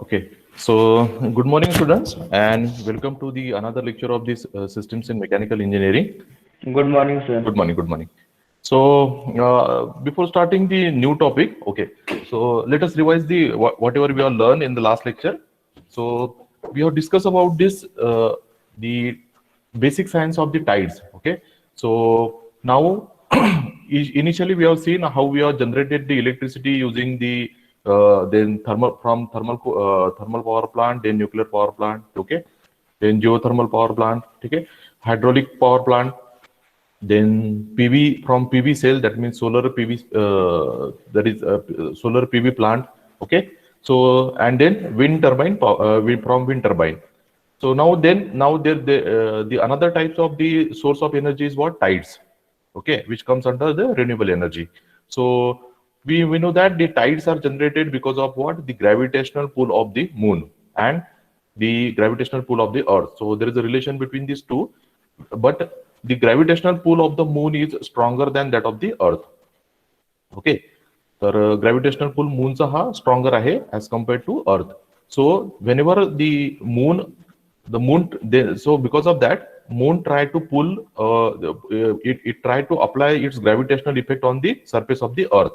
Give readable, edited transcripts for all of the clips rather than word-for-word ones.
Okay, so good morning, students, and welcome to the another lecture of this systems in mechanical engineering. Good morning, sir. Good morning, good morning. So before starting the new topic, okay, so let us revise the whatever we have learned in the last lecture. So we have discussed about this the basic science of the tides. Okay, so now initially we have seen how we have generated the electricity using the then thermal power plant, then nuclear power plant. Okay, then geothermal power plant. Okay, hydraulic power plant, then PV from PV cell, that means solar PV, that is solar PV plant. Okay, so and then wind turbine, from wind turbine. So now the another types of the source of energy is what? Tides. Okay, which comes under the renewable energy. So we know that the tides are generated because of what? The gravitational pull of the moon and the gravitational pull of the earth. So there is a relation between these two, but the gravitational pull of the moon is stronger than that of the earth. Okay, तर gravitational pull मूनचा हा stronger आहे as compare to earth. So whenever the moon so because of that moon try to pull it try to apply its gravitational effect on the surface of the earth.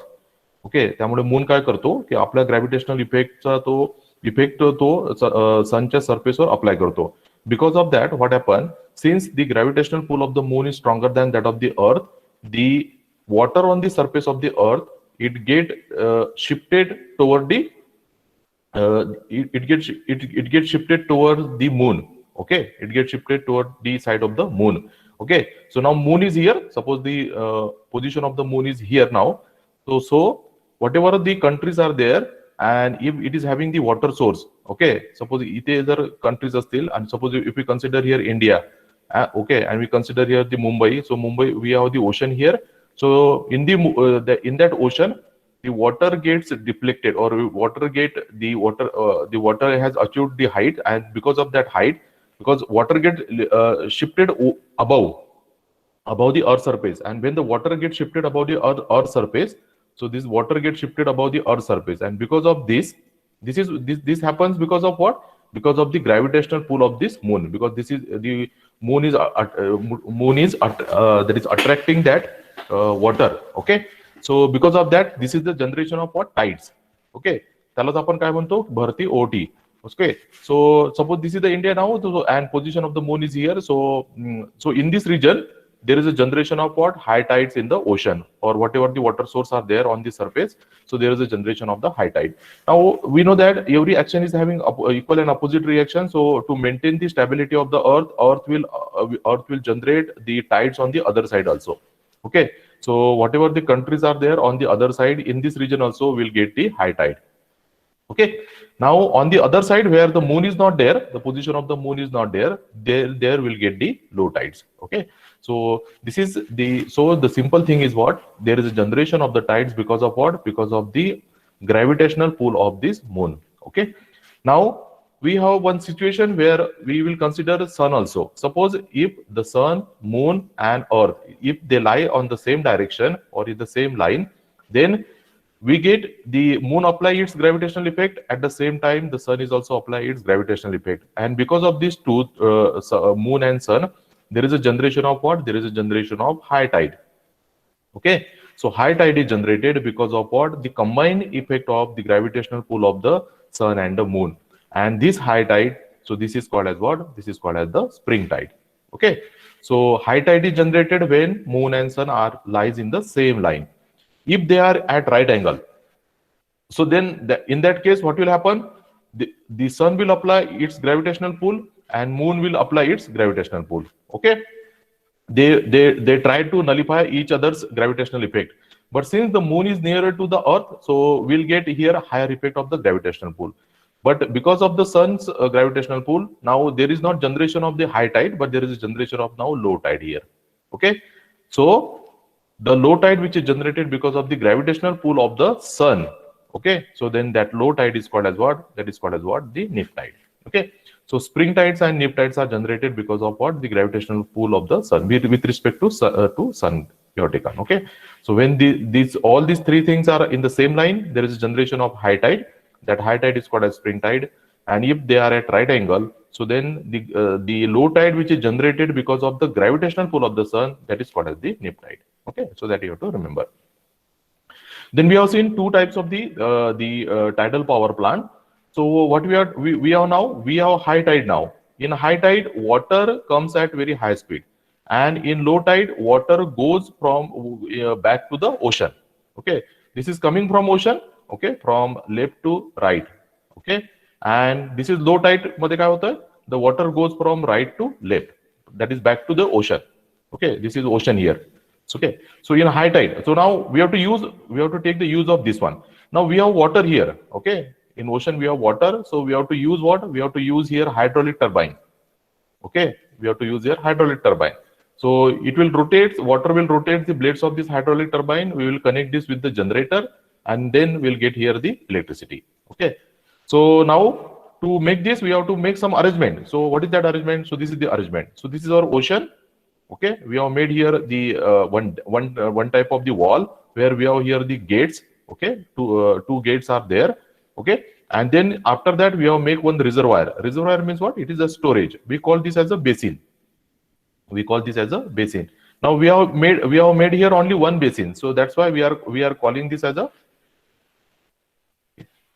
Okay, त्यामुळे moon काय करतो की आपल्या gravitational इफेक्टचा तो effect तो सनच्या सरफेसवर apply करतो. Because of that what happen, since the gravitational pull of the moon is stronger than that of the earth, the water on the surface of the earth, it get shifted toward the it gets shifted towards the moon. Okay, it gets shifted toward the side of the moon. Okay, so now moon is here, suppose the position of the moon is here now. So whatever the countries are there, and if it is having the water source, okay, suppose इथे जर countries असतील, and suppose if we consider here India, okay, and we consider here the Mumbai. So Mumbai, we have the ocean here. So in that ocean, the water gets deflected, or the water has achieved the height, and because of that height, because water gets shifted above the earth surface, and when the water gets shifted above the earth surface, so this water gets shifted above the earth surface, and because of this happens because of what? Because of the gravitational pull of this moon, because this is the moon is that is attracting that water. Okay, so because of that, this is the generation of what? Tides. Okay, त्यालाच आपण काय म्हणतो? भरती ओटी. Okay, so suppose this is the India now, and position of the moon is here. So in this region, there is a generation of what? High tides in the ocean, or whatever the water source are there on the surface. So there is a generation of the high tide. Now we know that every action is having equal and opposite reaction. So to maintain the stability of the earth will generate the tides on the other side also. Okay, so whatever the countries are there on the other side, in this region also will get the high tide. Okay, now on the other side where the moon is not there, the position of the moon is not there, there will get the low tides. Okay, so this is the simple thing is what? There is a generation of the tides because of what? Because of the gravitational pull of this moon. Okay, now we have one situation where we will consider the sun also. Suppose if the sun, moon and earth, if they lie on the same direction or in the same line, then we get the moon apply its gravitational effect, at the same time the sun is also apply its gravitational effect, and because of these two, moon and sun, there is a generation of what? There is a generation of high tide. Okay, so high tide is generated because of what? The combined effect of the gravitational pull of the sun and the moon, and this high tide, so this is called as what? This is called as the spring tide. Okay, so high tide is generated when moon and sun are lies in the same line. If they are at right angle, so then in that case what will happen? The sun will apply its gravitational pull and moon will apply its gravitational pull. Okay, they try to nullify each other's gravitational effect, but since the moon is nearer to the earth, so we'll get here a higher effect of the gravitational pull. But because of the sun's gravitational pull, now there is not generation of the high tide, but there is a generation of now low tide here. Okay, so the low tide which is generated because of the gravitational pull of the sun. Okay, so then that low tide is called as what? That is called as what? The nip tide. Okay, so spring tides and nip tides are generated because of what? The gravitational pull of the sun with respect to sun you have taken. Okay, so when all these three things are in the same line, there is a generation of high tide. that high tide is called as spring tide. And if they are at right angle, so then the low tide which is generated because of the gravitational pull of the sun, that is called as the nip tide. Okay, so that you have to remember. Then we have seen two types of the tidal power plant. So what we are now, we have high tide now. In high tide, water comes at very high speed, and in low tide, water goes from back to the ocean. Okay, this is coming from ocean. Okay, from left to right. Okay, and this is low tide. मध्ये काय होतं? The water goes from right to left. That is back to the ocean. Okay, this is ocean here. Okay, so in high tide, so now we have to take the use of this one. Now we have water here. Okay, in ocean we have water, so we have to use what? We have to use here hydraulic turbine. Okay, we have to use here hydraulic turbine. So it will rotate, water will rotate the blades of this hydraulic turbine. We will connect this with the generator, and then we'll get here the electricity. Okay, so now to make this, we have to make some arrangement. So what is that arrangement? So this is the arrangement. So this is our ocean. Okay, we have made here the one type of the wall where we have here the gates. Okay, two gates are there. Okay, and then after that we have make one reservoir. Reservoir means what? It is a storage. We call this as a basin. We call this as a basin. Now we have made here only one basin, so that's why we are calling this as a.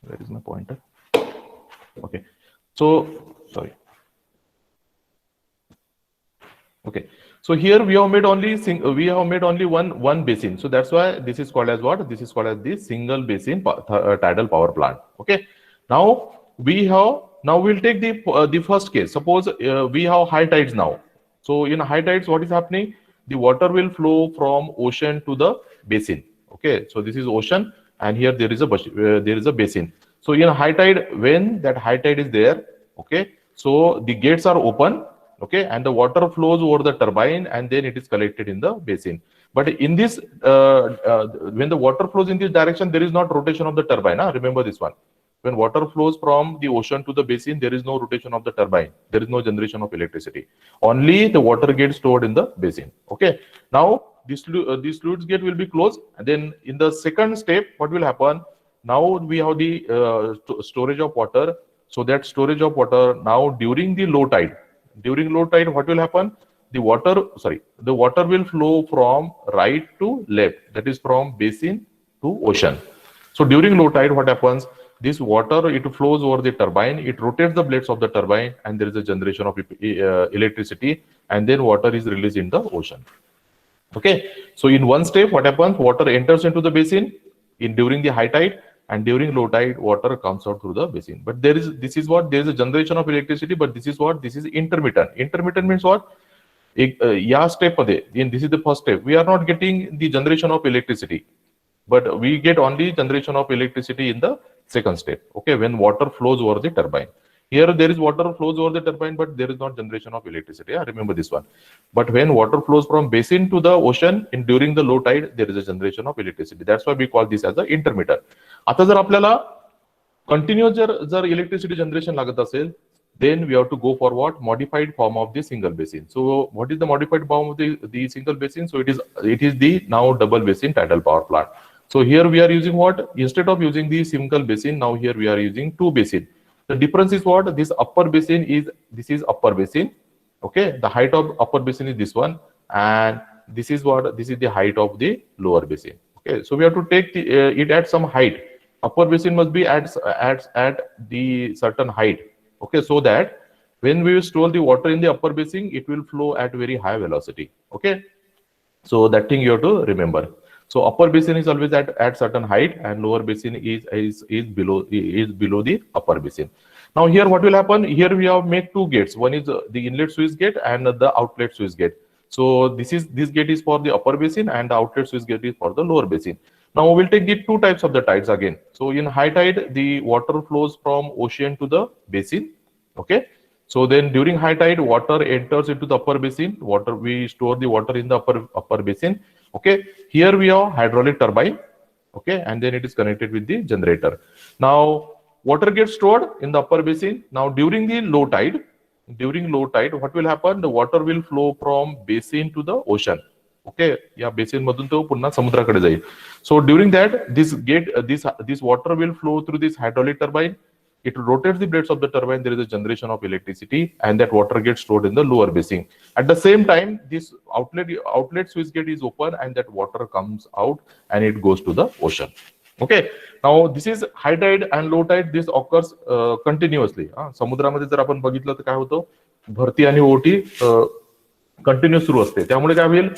Where is my pointer? Okay, so sorry. Okay, so here we have made only one basin, so that's why this is called as what? This is called as the single basin tidal power plant. Okay, now we'll take the first case. Suppose we have high tides now. So in high tides, what is happening? The water will flow from ocean to the basin. Okay, so this is ocean, and here there is a basin. So in high tide, when that high tide is there, okay, so the gates are open. Okay, and the water flows over the turbine, and then it is collected in the basin. But in this, when the water flows in this direction, there is not rotation of the turbine. Remember this one. When water flows from the ocean to the basin, there is no rotation of the turbine. There is no generation of electricity. Only the water gets stored in the basin. Okay. Now this sluice gate will be closed, and then in the second step, what will happen? Now we have the storage of water. So that storage of water now during the low tide. During low tide, what will happen? The water will flow from right to left. That is from basin to ocean. So during low tide, what happens? This water, it flows over the turbine. It rotates the blades of the turbine, and there is a generation of electricity, and then water is released in the ocean. Okay. So in one step, what happens? Water enters into the basin during the high tide, and during low tide, water comes out through the basin. But there is a generation of electricity, but this is intermittent. Intermittent means what? Step this is the first step. We are not getting the generation of electricity, but we get only generation of electricity in the second step. Okay, when water flows over the turbine. Here there is water flows over the turbine, but there is not generation of electricity. Remember this one. But when water flows from basin to the ocean during the low tide, there is a generation of electricity. That's why we call this as a intermittent. आता जर आपल्याला continuous जर electricity generation लागत असेल, then we have to go for what? Modified form of the single basin. So what is the modified form of the single basin? So it is the now double basin tidal power plant. So here we are using what? Instead of using the single basin, now here we are using two basin. The difference is what? This is upper basin. Okay, the height of upper basin is this one, and this is the height of the lower basin. Okay, so we have to take it at some height. Upper basin must be at the certain height. Okay, so that when we store the water in the upper basin, it will flow at very high velocity. Okay, so that thing you have to remember. So upper basin is always at certain height, and lower basin is below the upper basin. Now here what will happen? Here we have make two gates. One is the inlet sluice gate and the outlet sluice gate. So this gate is for the upper basin, and the outlet sluice gate is for the lower basin. Now we'll take the two types of the tides again. So in high tide, the water flows from ocean to the basin. Okay. So then during high tide, water enters into the upper basin. We store the water in the upper basin. Okay. Here we have hydraulic turbine. Okay. And then it is connected with the generator. Now water gets stored in the upper basin. Now during low tide, what will happen? The water will flow from basin to the ocean. Okay, या basin मधून तो पुन्हा समुद्राकडे जाईल. So during that this water will flow through this hydraulic turbine. It rotates the blades of the turbine. There is a generation of electricity, and that water gets stored in the lower basin. At the same time, this outlet switch gate is open, and that water comes out and it goes to the ocean. Okay. Now this is high tide and low tide. This occurs continuously. समुद्रामध्ये जर आपण बघितलं तर काय होतं, भरती आणि ओटी कंटिन्युअस सुरू असते. त्यामुळे काय होईल,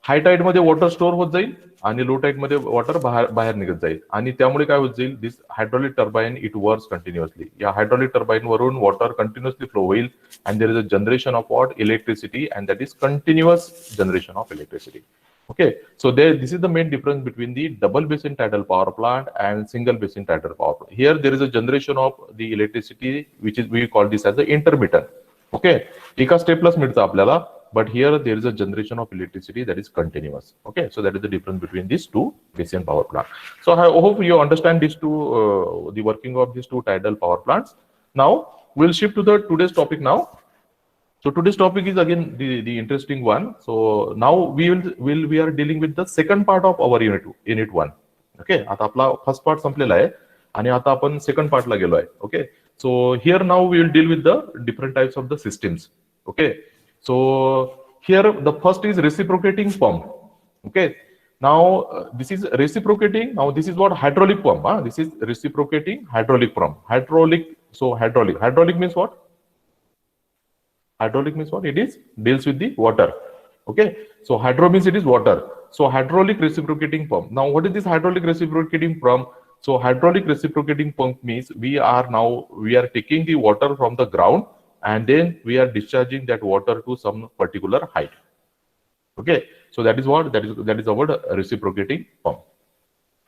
हाय टाईड मध्ये वॉटर स्टोअर होत जाईल आणि लो टाईड मध्ये वॉटर बाहेर निघत जाईल. आणि त्यामुळे काय होत जाईल, this hydraulic turbine it works continuously. या हायड्रॉलिक टर्बाइन वरून वॉटर कंटिन्युअसली फ्लो होईल, and there is a generation of watt, electricity, and that is continuous generation of electricity. Okay, so this is the main difference between the double basin tidal power plant and single basin tidal power plant. Here there is a generation of the electricity which is, we call this as the intermittent. Okay, एका स्टेपलाच मिळतं आपल्याला, but here there is a generation of electricity that is continuous. Okay, so that is the difference between these two basin power plant. So I hope you understand these two, the working of these two tidal power plants. Now we'll shift to the today's topic now. So today's topic is again the interesting one. So now we are dealing with the second part of our unit 1. Okay, आता आपला first part संपलेला आहे आणि आता आपण second पार्टला गेलो आहे. Okay, so here now we will deal with the different types of the systems. Okay, so here the first is reciprocating pump. Okay, now this is reciprocating. Now this is what hydraulic pump. This is reciprocating hydraulic pump. Hydraulic means what? Hydraulic means what? It is deals with the water. Okay, so hydro means it is water. So hydraulic reciprocating pump. Now what is this hydraulic reciprocating pump? So hydraulic reciprocating pump means we are taking the water from the ground and then we are discharging that water to some particular height. Okay, so that is our reciprocating pump.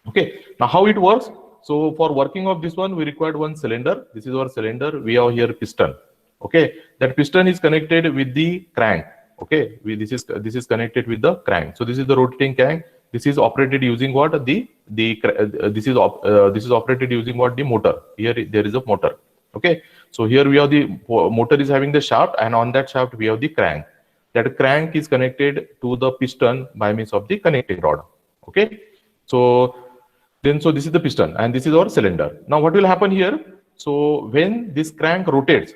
Okay, now how it works? So for working of this one, we required one cylinder. This is our cylinder. We have here piston. Okay, that piston is connected with the crank. Okay, this is connected with the crank. So this is the rotating crank. This is operated using what? This is operated using what? The motor. Here there is a motor. Okay, so here we have the motor is having the shaft, and on that shaft we have the crank. That crank is connected to the piston by means of the connecting rod. Okay, so this is the piston and this is our cylinder. Now what will happen here? So when this crank rotates,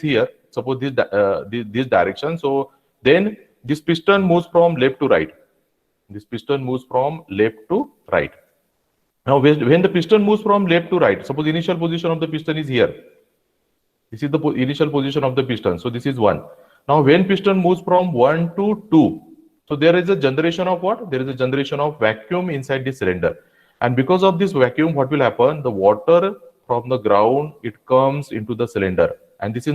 here, suppose this direction, so then this piston moves from left to right. This piston moves from left to right. Now when the piston moves from left to right, suppose initial position of the piston is here. This is the initial position of the piston. So this is 1. Now when piston moves from 1 to 2, so there is a generation of what? There is a generation of vacuum inside the cylinder. And because of this vacuum, what will happen? The water from the ground, it comes into the cylinder. And this is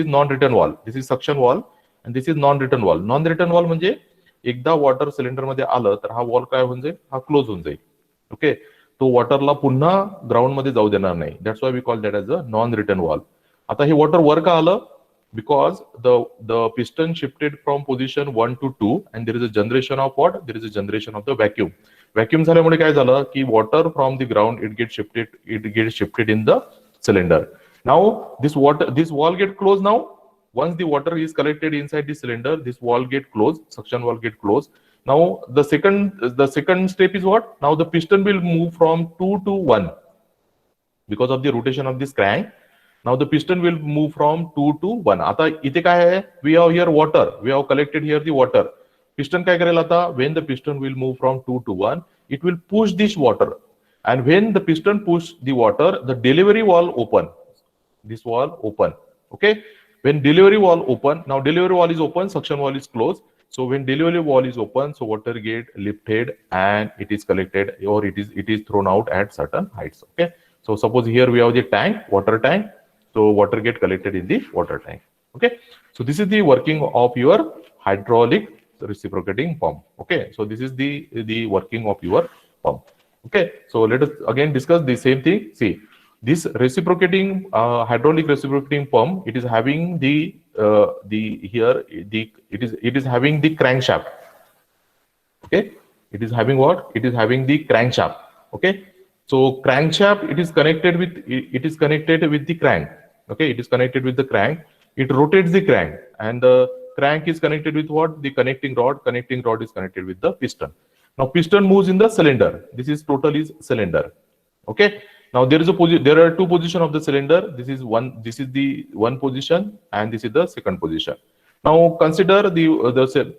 non-return valve. This is suction valve and this is non-return valve. Non-return valve म्हणजे एकदा water cylinder मध्ये आलं तर हा valve काय होऊन जाईल? हा क्लोज होऊन जाईल. ओके, तो वॉटरला पुन्हा ग्राउंड मध्ये जाऊ देणार नाही. That's why we call that as a non-return valve. आता हे वॉटर वर का आलं? Because the piston shifted from position 1 to 2 and there is a generation of what? There is a generation of the vacuum. Vacuum झाल्यामुळे काय झालं की water from the ground it gets shifted in the cylinder. Now this valve get closed. Now once the water is collected inside the cylinder, this valve get closed, suction valve get closed. Now the second step is what? Now the piston will move from 2 to 1 because of the rotation of this crank. Now the piston will move from 2 to 1. आता इथे काय आहे? We have here water. We have collected here the water. Piston काय करेल आता? When the piston will move from 2 to 1, it will push this water. And when the piston push the water, the delivery valve open. This valve open. Okay. When delivery valve open, now delivery valve is open, suction valve is closed. So when delivery valve is open, so water get lifted and it is collected or it is thrown out at certain heights. Okay. So suppose here we have the tank, water tank. So water get collected in the water tank. Okay, so this is the working of your hydraulic reciprocating pump. Okay, so this is the working of your pump. Okay, so let us again discuss the same thing. See, this reciprocating hydraulic reciprocating pump, it is having it is having the crankshaft. Okay, it is having what? It is having the crankshaft. Okay, so crankshaft it is connected with the crank. Okay, it is connected with the crank. It rotates the crank and the crank is connected with what? The connecting rod. Connecting rod is connected with the piston. Now piston moves in the cylinder. This is total is cylinder. Okay. Now there is a there are two positions of the cylinder. This is the one position, and this is the second position. Now consider the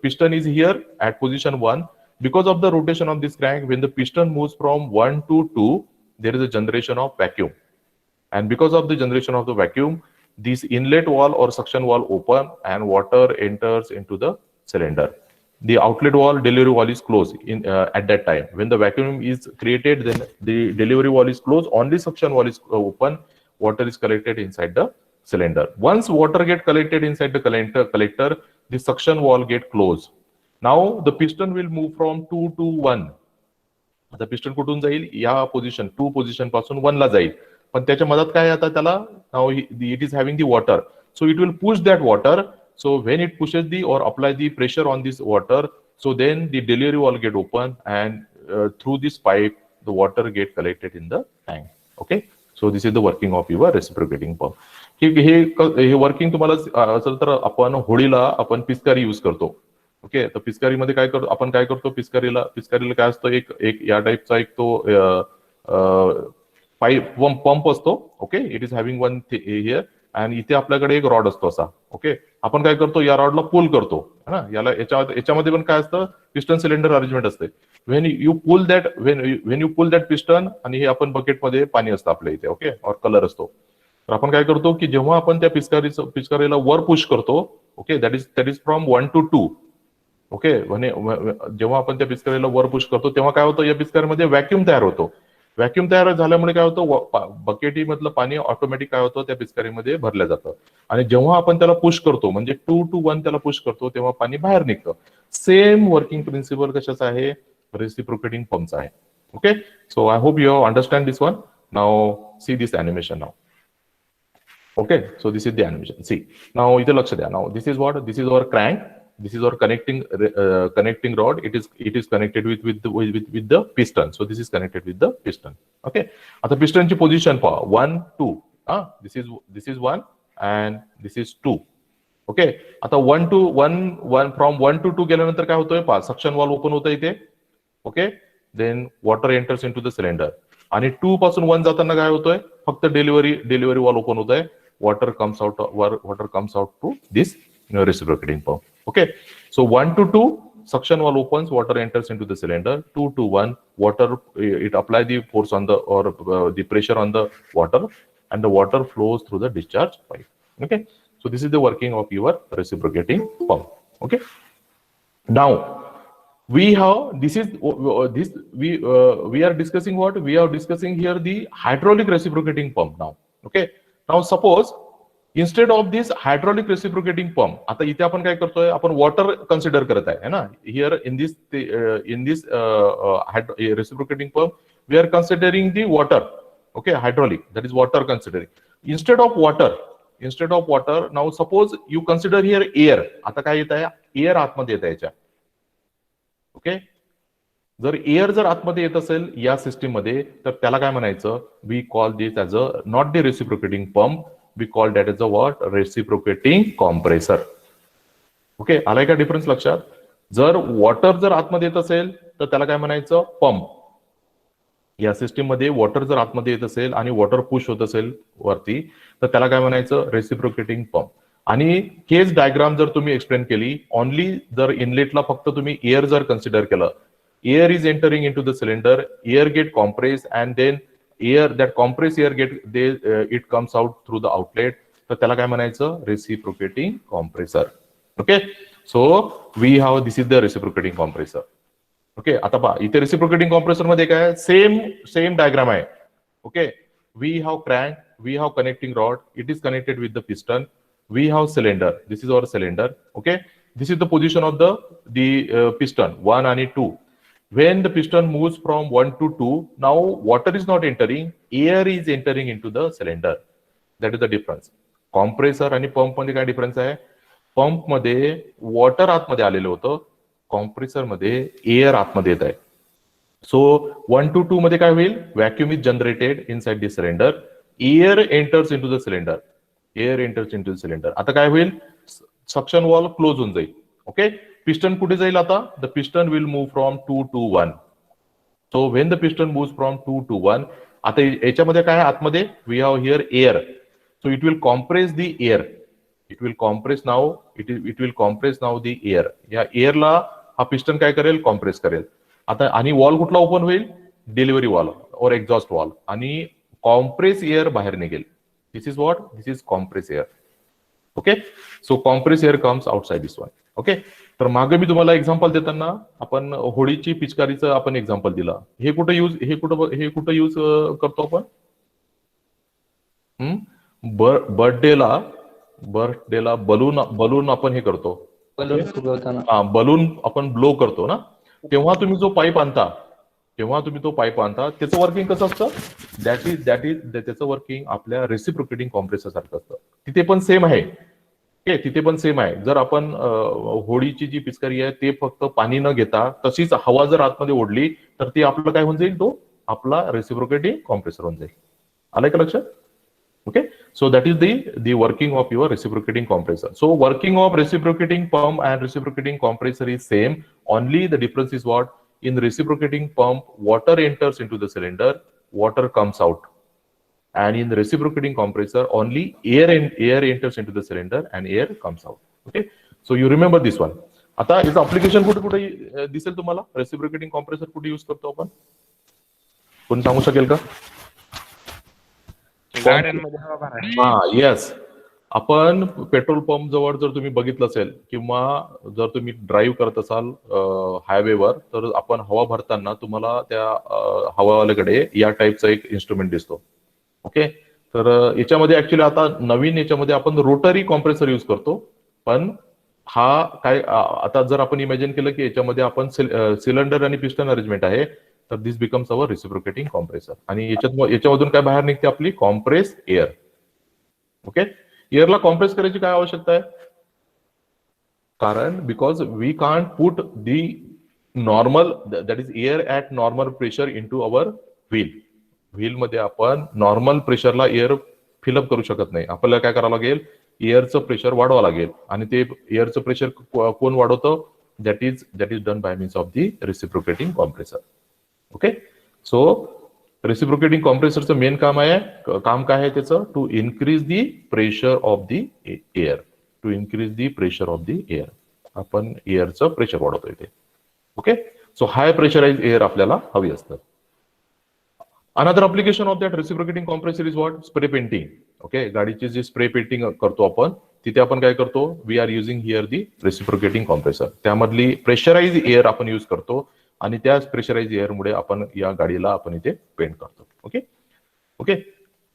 piston is here at position 1. Because of the rotation of this crank, when the piston moves from 1 to 2, there is a generation of vacuum. And because of the generation of the vacuum, this inlet wall or suction wall open and water enters into the cylinder. The outlet wall, delivery wall is closed at that time. When the vacuum is created, then the delivery wall is closed, only suction wall is open, water is collected inside the cylinder. Once water get collected inside the collector, the suction wall get closed. Now the piston will move from 2 to 1. आता piston कुठून जाईल? या position 2 position पासून 1 ला जाईल. पण त्याच्या मदत काय आता त्याला now it is having the water, so it will push that water. So when it pushes the or apply the pressure on this water, so then the delivery wall get open and through this pipe the water get collected in the tank. Okay, so this is the working of your reciprocating pump. हे working तुम्हाला असेल तर आपण होडीला आपण पिचकारी use करतो. Okay, तर पिचकारी मध्ये काय करतो आपण? काय करतो पिचकारीला काय असतं? एक या टाइपचा एक तो पाईप पंप असतो. Okay, it is having one here आणि इथे आपल्याकडे एक रॉड असतो असा. ओके, आपण काय करतो? या रॉडला पुल करतो ना. याला याच्यामध्ये पण काय असतं? पिस्टन सिलेंडर अरेंजमेंट असते. When you pull that piston, आणि हे आपण बकेटमध्ये पाणी असतं आपल्या इथे. ओके, और कलर असतो. तर आपण काय करतो की जेव्हा आपण त्या पिचकारीला वर पुश करतो, okay, that is from 1 to 2. Okay, जेव्हा आपण त्या पिचकारीला वर पुश करतो तेव्हा काय होतं? या पिचकारीमध्ये व्हॅक्यूम तयार होतो. व्हॅक्यूम तयार झाल्यामुळे काय होतं? बकेटी मधलं पाणी ऑटोमॅटिक काय होतं? त्या पिचकारीमध्ये भरलं जातं. आणि जेव्हा आपण त्याला पुश करतो, म्हणजे 2 to 1 त्याला पुश करतो, तेव्हा पाणी बाहेर निघतं. सेम वर्किंग प्रिन्सिपल कशाचा आहे? रेसिप्रोकेटिंग पंपचा आहे. Okay, so I hope you understand this one. Now see this animation now. Okay, so this is the animation. See, now इथे लक्ष द्या. Now this is what? This is our crank. This is our connecting rod. It is connected with the piston. So this is connected with the piston. Okay. आता piston ची position पहा. 1 2. This is 1 and this is 2. Okay. आता 1 to 1 from 1 to 2 गेल्यानंतर काय होतोय? पहा, suction valve open होतं इथे. Okay. Then water enters into the cylinder. आणि 2 पासून 1 जाताना काय होतोय? फक्त डिलिव्हरी वॉल ओपन होत आहे. water comes out to this reciprocating pump. Okay, so 1 to 2 suction valve opens, water enters into the cylinder. 2 to 1 water, it apply the force on the or the pressure on the water, and the water flows through the discharge pipe. Okay, so this is the working of your reciprocating pump. Okay, now we are discussing what? We are discussing here the hydraulic reciprocating pump now. Okay, now suppose instead of this hydraulic reciprocating pump, आता इथे आपण काय करतोय? आपण water consider करत आहे ना. Here in this reciprocating pump we are considering the water. Okay, hydraulic, that is water considering. Instead of water, now suppose you consider here air. आता काय येत आहे? एअर आतमध्ये येत आहे याच्या. ओके, जर एअर जर आतमध्ये येत असेल या सिस्टीम मध्ये, तर त्याला काय म्हणायचं? We call this as a not the reciprocating pump, we call that as a what? Reciprocating compressor. Okay, आलाय का डिफरन्स लक्षात? जर वॉटर जर आतमध्ये येत असेल तर त्याला काय म्हणायचं? पंप. या सिस्टीम मध्ये वॉटर जर आतमध्ये येत असेल आणि वॉटर पुश होत असेल वरती, तर त्याला काय म्हणायचं? Reciprocating pump. आणि केस डायग्राम जर तुम्ही एक्सप्लेन केली, ओनली जर इनलेटला फक्त तुम्ही एअर जर कन्सिडर केलं, air is entering into the cylinder, air get compressed, and then that compressed air it comes out through the outlet. तर त्याला काय म्हणायचं? Reciprocating compressor. Okay, so we have this is the reciprocating compressor. Okay, आता पहा इथे reciprocating compressor मध्ये काय? Same diagram आहे. Okay, we have crank, we have connecting rod, it is connected with the piston, we have cylinder, this is our cylinder. Okay, this is the position of the piston 1 आणि 2. When the piston moves from 1 to 2, now water is not entering, air is entering into the cylinder. That is the difference. Compressor आणि pump मध्ये काय difference आहे? Pump मध्ये water आतमध्ये आलेलं होतं, compressor मध्ये एअर आतमध्ये येत आहे. सो 1 to 2 मध्ये काय होईल? Vacuum is generated inside the cylinder, air enters into the cylinder. आता काय होईल? सक्शन वॉल क्लोज होऊन जाईल. ओके, पिस्टन कुठे जाईल आता? The piston will move from 2 to 1. So when the piston move from 2 to 1, आता याच्यामध्ये काय आहे आतमध्ये? We have here air. So it will compress the air. It will compress now the air. या एअरला हा पिस्टन काय करेल? कॉम्प्रेस करेल. आता आणि वॉल कुठला ओपन होईल? डिलिव्हरी वॉल और एक्झॉस्ट वॉल. आणि कॉम्प्रेस एअर बाहेर निघेल. This is what? This is compress air. Okay, so compress air comes outside this one. Okay, तर मागे मी तुम्हाला एक्झाम्पल देताना आपण होळीची पिचकारीचं आपण एक्झाम्पल दिला. हे कुठं यूज करतो आपण? बर्थडेला बलून आपण हे करतो. बलून आपण ब्लो करतो ना, तेव्हा तुम्ही तो पाईप आणता त्याचं वर्किंग कसं असतं? त्याचं वर्किंग आपल्या रेसिप्रोकेटिंग कॉम्प्रेसर सारखं असतं. तिथे पण सेम आहे. तिथे पण सेम आहे. जर आपण होळीची जी पिचकारी आहे ते फक्त पाणी न घेता तशीच हवा जर आतमध्ये ओढली तर ती आपलं काय होऊन जाईल? तो आपला रेसिप्रोकेटिंग कॉम्प्रेसर होऊन जाईल. आलंय का लक्षात? Okay, so that is the working of your reciprocating compressor. So working of reciprocating pump and reciprocating compressor is same. Only the difference is what? In reciprocating pump, water enters into the cylinder, water comes out, and in the reciprocating compressor, only air enters into the cylinder and air comes out. Okay, so you remember this one. आता याचं application कुठे कुठे दिसेल तुम्हाला? Reciprocating compressor कुठे use करतो आपण? कोण सांगू शकेल का? हा, येस. आपण पेट्रोल पंप जवळ जर तुम्ही बघितलं असेल किंवा जर तुम्ही ड्राईव्ह करत असाल हायवेवर, तर आपण हवा भरताना तुम्हाला त्या हवावाल्याकडे या टाईपचा एक इन्स्ट्रुमेंट दिसतो. ओके, तर याच्यामध्ये ऍक्च्युली आता नवीन याच्यामध्ये आपण रोटरी कॉम्प्रेसर यूज करतो. पण हा काय आता जर आपण इमॅजिन केलं की याच्यामध्ये आपण सिलेंडर आणि पिस्टन अरेंजमेंट आहे, तर this becomes our reciprocating compressor. आणि याच्यामधून काय बाहेर निघते? आपली कॉम्प्रेस एअर. ओके, एअरला कॉम्प्रेस करायची काय आवश्यकता आहे? कारण because we can't put the normal, that is air at normal pressure into our wheel मध्ये आपण नॉर्मल प्रेशरला एअर फिलअप करू शकत नाही. आपल्याला काय करावं लागेल? एअरचं प्रेशर वाढवावं लागेल. आणि ते एअरचं प्रेशर कोण वाढवतं? That is done by means of the reciprocating compressor. Okay, so reciprocating कॉम्प्रेसरचं मेन काम काय आहे त्याचं? To increase the pressure of the air. आपण एअरचं प्रेशर वाढवतो इथे. Okay, so high pressurise air आपल्याला हवी असतं. Another application of that reciprocating compressor is what? Spray painting. Okay, गाडीची जी स्प्रे पेंटिंग करतो आपण, तिथे आपण काय करतो? We are using here the reciprocating compressor. त्यामधली प्रेशराइज एअर आपण यूज करतो आणि त्याच प्रेशराइज एअरमुळे आपण या गाडीला आपण इथे पेंट करतो. ओके ओके,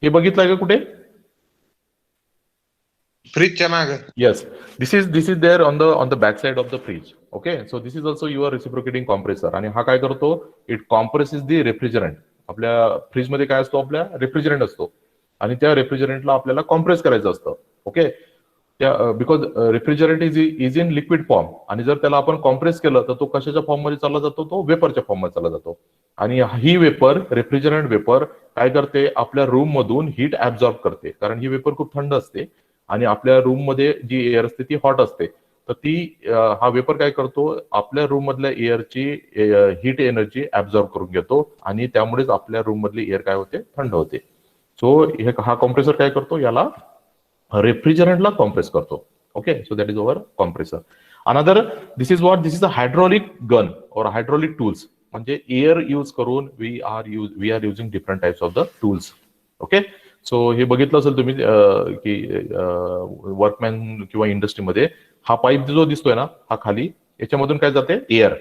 हे बघितलंय का कुठे? फ्रीजच्या मागे. Yes, this is there on the back side of the fridge. Okay, so this is also your reciprocating compressor. आणि हा काय करतो? It compresses the refrigerant. आपल्या फ्रीजमध्ये काय असतो? आपल्या रेफ्रिजरंट असतो आणि त्या रेफ्रिजरंटला आपल्याला कॉम्प्रेस करायचं असतं. Okay, because refrigerant is in liquid form, आणि जर त्याला आपण कॉम्प्रेस केलं तर तो कशाच्या फॉर्म मध्ये चालला जातो? तो वेपरच्या फॉर्म मध्ये चालला जातो. आणि ही वेपर, रेफ्रिजरंट वेपर काय करते? आपल्या रूम मधून हीट ऍब्झॉर्ब करते. कारण ही वेपर खूप थंड असते आणि आपल्या रूम मध्ये जी एअर असते ती हॉट असते. तर ती हा वेपर काय करतो? आपल्या रूम मधल्या एअरची हीट एनर्जी ऍब्झॉर्ब करून घेतो आणि त्यामुळेच आपल्या रूम मधली एअर काय होते? थंड होते. सो हा कॉम्प्रेसर काय करतो? याला रेफ्रिजरंटला कॉम्प्रेस करतो. Okay, so that is our compressor. Another, this is a hydraulic gun और हायड्रॉलिक टूल्स. म्हणजे एअर यूज करून we are using different types of the tools. Okay, so हे बघितलं असेल तुम्ही की वर्कमॅन किंवा इंडस्ट्रीमध्ये हा पाईप जो दिसतोय ना, हा खाली याच्यामधून काय जाते? Air.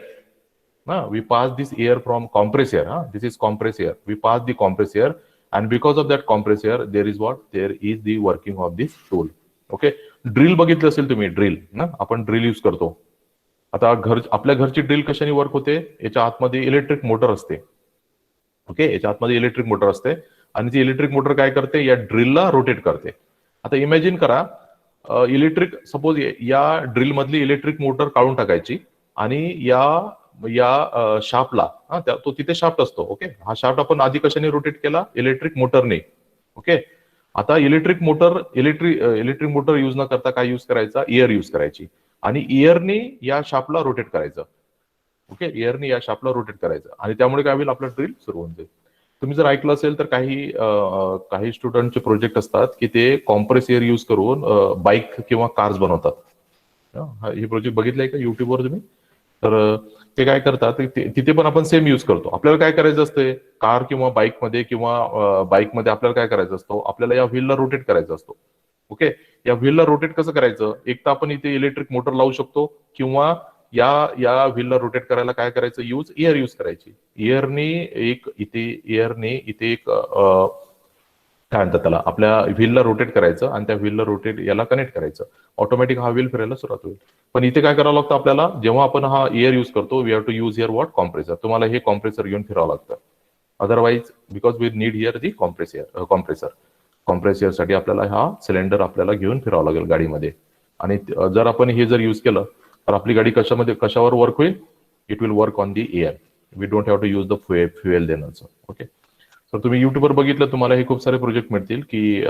We pass this air from compress air. This is compress air. We pass the compress air, and because of that compressor there is the working of this tool. Okay, drill बघितलं असेल तुम्ही, drill ना, आपण drill use करतो. आता आपल्या घरची drill कशाने वर्क होते? याच्या आतमध्ये इलेक्ट्रिक मोटर असते. ओके, याच्या आतमध्ये इलेक्ट्रिक मोटर असते आणि ती इलेक्ट्रिक मोटर काय करते? या ड्रिलला रोटेट करते. आता इमॅजिन करा, इलेक्ट्रिक, सपोज या ड्रिल मधली इलेक्ट्रिक मोटर काढून टाकायची आणि या शाफ्टला, तो तिथे शाफ्ट असतो. ओके, हा शाफ्ट आपण आधी कशाने रोटेट केला? इलेक्ट्रिक मोटरने. ओके, आता इलेक्ट्रिक मोटर यूज न करता काय यूज करायचा, एअर यूज करायची आणि एअरने या शाफ्टला रोटेट करायचं. ओके, एअरने या शाफ्टला रोटेट करायचं आणि त्यामुळे काय होईल, आपला ड्रिल सुरू होऊन जाईल. तुम्ही जर ऐकलं असेल तर काही स्टुडंटचे प्रोजेक्ट असतात की ते कॉम्प्रेस एअर यूज करून बाईक किंवा कार्स बनवतात. हे प्रोजेक्ट बघितलंय का युट्यूबवर तुम्ही? तर ते काय करतात, तिथे पण आपण सेम यूज करतो. आपल्याला काय करायचं असतं, कार किंवा बाईकमध्ये बाईकमध्ये आपल्याला काय करायचं असतो, आपल्याला या व्हीलला रोटेट करायचा असतो. ओके, या व्हीलला रोटेट कसं करायचं, एक तर आपण इथे इलेक्ट्रिक मोटर लावू शकतो किंवा या या व्हीलला रोटेट करायला काय करायचं, एअर यूज करायची. एअरने इथे एक काय म्हणतात त्याला, आपल्या व्हीलला रोटेट करायचं आणि त्या व्हीलला रोटेट याला कनेक्ट करायचं. ऑटोमॅटिक हा व्हील फिरायला सुरुवात होईल. पण इथे काय करावं लागतं आपल्याला, जेव्हा आपण हा एअर यूज करतो, we have to use here what, compressor. तुम्हाला हे कॉम्प्रेसर घेऊन फिरावं लागतं. Otherwise because we need here the compressor साठी आपल्याला हा सिलेंडर आपल्याला घेऊन फिरावं लागेल गाडीमध्ये. आणि जर आपण हे जर यूज केलं तर आपली गाडी कशावर वर्क होईल, it will work on the air. We don't have to use the fuel then also. Okay, तर तुम्ही युट्यूबवर बघितलं, तुम्हाला हे खूप सारे प्रोजेक्ट मिळतील की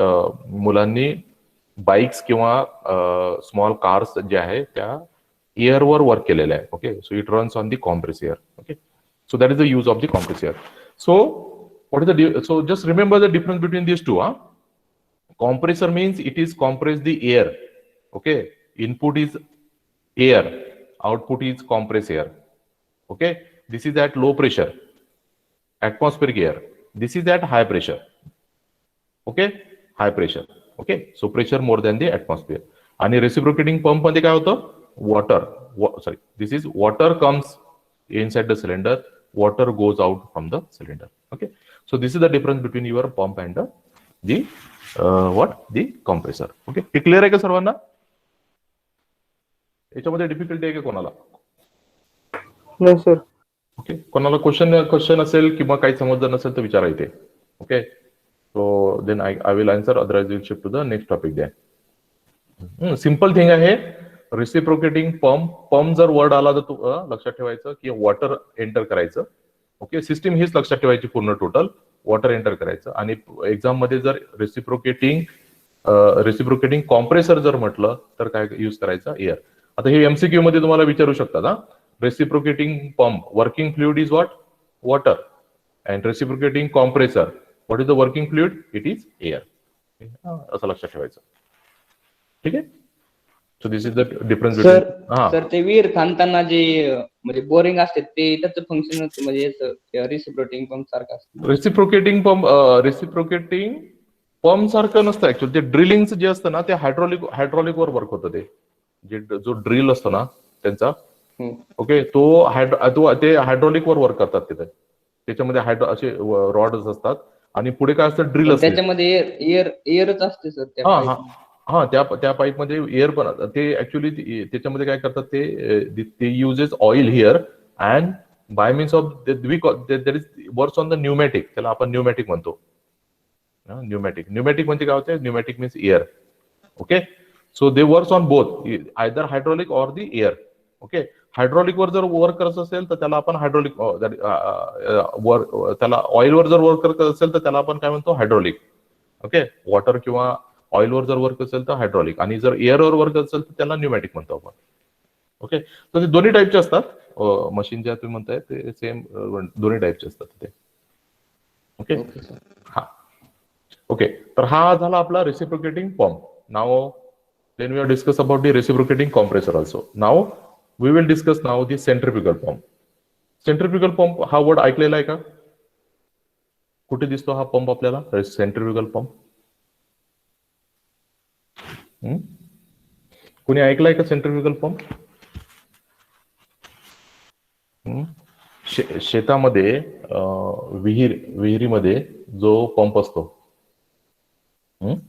मुलांनी बाईक्स किंवा स्मॉल कार्स ज्या आहेत त्या एअरवर वर्क केलेल्या आहे. Okay, so it runs on the compress air. Okay, so that is the use of the compress air. So what is so just remember the difference between these two. Compressor means it is compress the air. Okay, input is air, output is compress air. Okay, this is at low pressure, atmospheric air. This is at high pressure. Okay, high pressure. Okay, so pressure more than the atmosphere. आणि reciprocating pump मध्ये काय होतं, this is water comes inside the cylinder, water goes out from the cylinder. Okay, so this is the difference between your pump and the compressor. Okay, हे clear आहे का सर्वांना? याच्यामध्ये difficulty आहे का कोणाला? नाही सर. ओके, कोणाला क्वेश्चन असेल किंवा काही समजलं नसेल तर विचारा इथे. Okay, so then I will answer, otherwise will shift to the next topic. द्या सिंपल थिंग आहे रेसिप्रोकेटिंग पंप जर वर्ड आला तर लक्षात ठेवायचं की वॉटर एंटर करायचं. ओके, सिस्टीम हीच लक्षात ठेवायची पूर्ण टोटल, वॉटर एंटर करायचं. आणि एक्झाम मध्ये जर रेसिप्रोकेटिंग कॉम्प्रेसर जर म्हटलं तर काय यूज करायचं, एअर. आता हे एमसीक्यू मध्ये तुम्हाला विचारू शकतात. Reciprocating pump working fluid is what, water. And reciprocating compressor what is the working fluid, it is air. असं लक्षात ठेवायचं. ठीक आहे, so this is the difference sir between. Sir ते विहीर खाणताना जे म्हणजे बोरिंग असते ते त्याचं फंक्शन म्हणजे रेसिप्रोकेटिंग पंप सारखं असतं. रेसिप्रोकेटिंग पंप सारखं नसतं ऍक्च्युअली. ते ड्रिलिंगचं जे असतं ना ते हायड्रॉलिक वर वर्क होतं. ते जो ड्रिल असतो ना त्यांचा, ओके, ते हायड्रॉलिक वर वर्क करतात. तिथे त्याच्यामध्ये असे रॉड्स असतात आणि पुढे काय असतं, ड्रिल असते. त्याच्यामध्ये एअरच असते सर त्या त्या पाईप मध्ये एअर पण. ते ऍक्च्युअली त्याच्यामध्ये काय करतात, ते uses oil here and bye means of there is works on the pneumatic. त्याला आपण न्यूमॅटिक म्हणतो. न्यूमॅटिक म्हणजे काय होते, pneumatic means air. Okay, so they works on both, either hydraulic or the air. Okay, hydraulic वर जर work करत असेल तर त्याला आपण हायड्रॉलिक, त्याला ऑइल वर जर वर्क करत असेल तर त्याला आपण काय म्हणतो, हायड्रॉलिक. ओके, वॉटर किंवा ऑइल वर जर वर्क असेल तर हायड्रॉलिक, आणि जर एअर वर वर्क असेल तर त्याला न्यूमॅटिक म्हणतो आपण. ओके, तर ते दोन्ही टाईपचे असतात. मशीन ज्या तुम्ही म्हणताय ते सेम दोन्ही टाईपचे असतात ते. ओके, हा. ओके, तर हा झाला आपला reciprocating pump. Now then we are discuss about the reciprocating compressor also. Now we will discuss now the centrifugal pump. Centrifugal pump हा वर्ड ऐकलेला आहे का? कुठे दिसतो हा पंप आपल्याला, सेंट्रिफ्युगल पंप? कुणी ऐकलाय का सेंट्रिफ्युगल पंप? शेतामध्ये विहिरीमध्ये जो पंप असतो,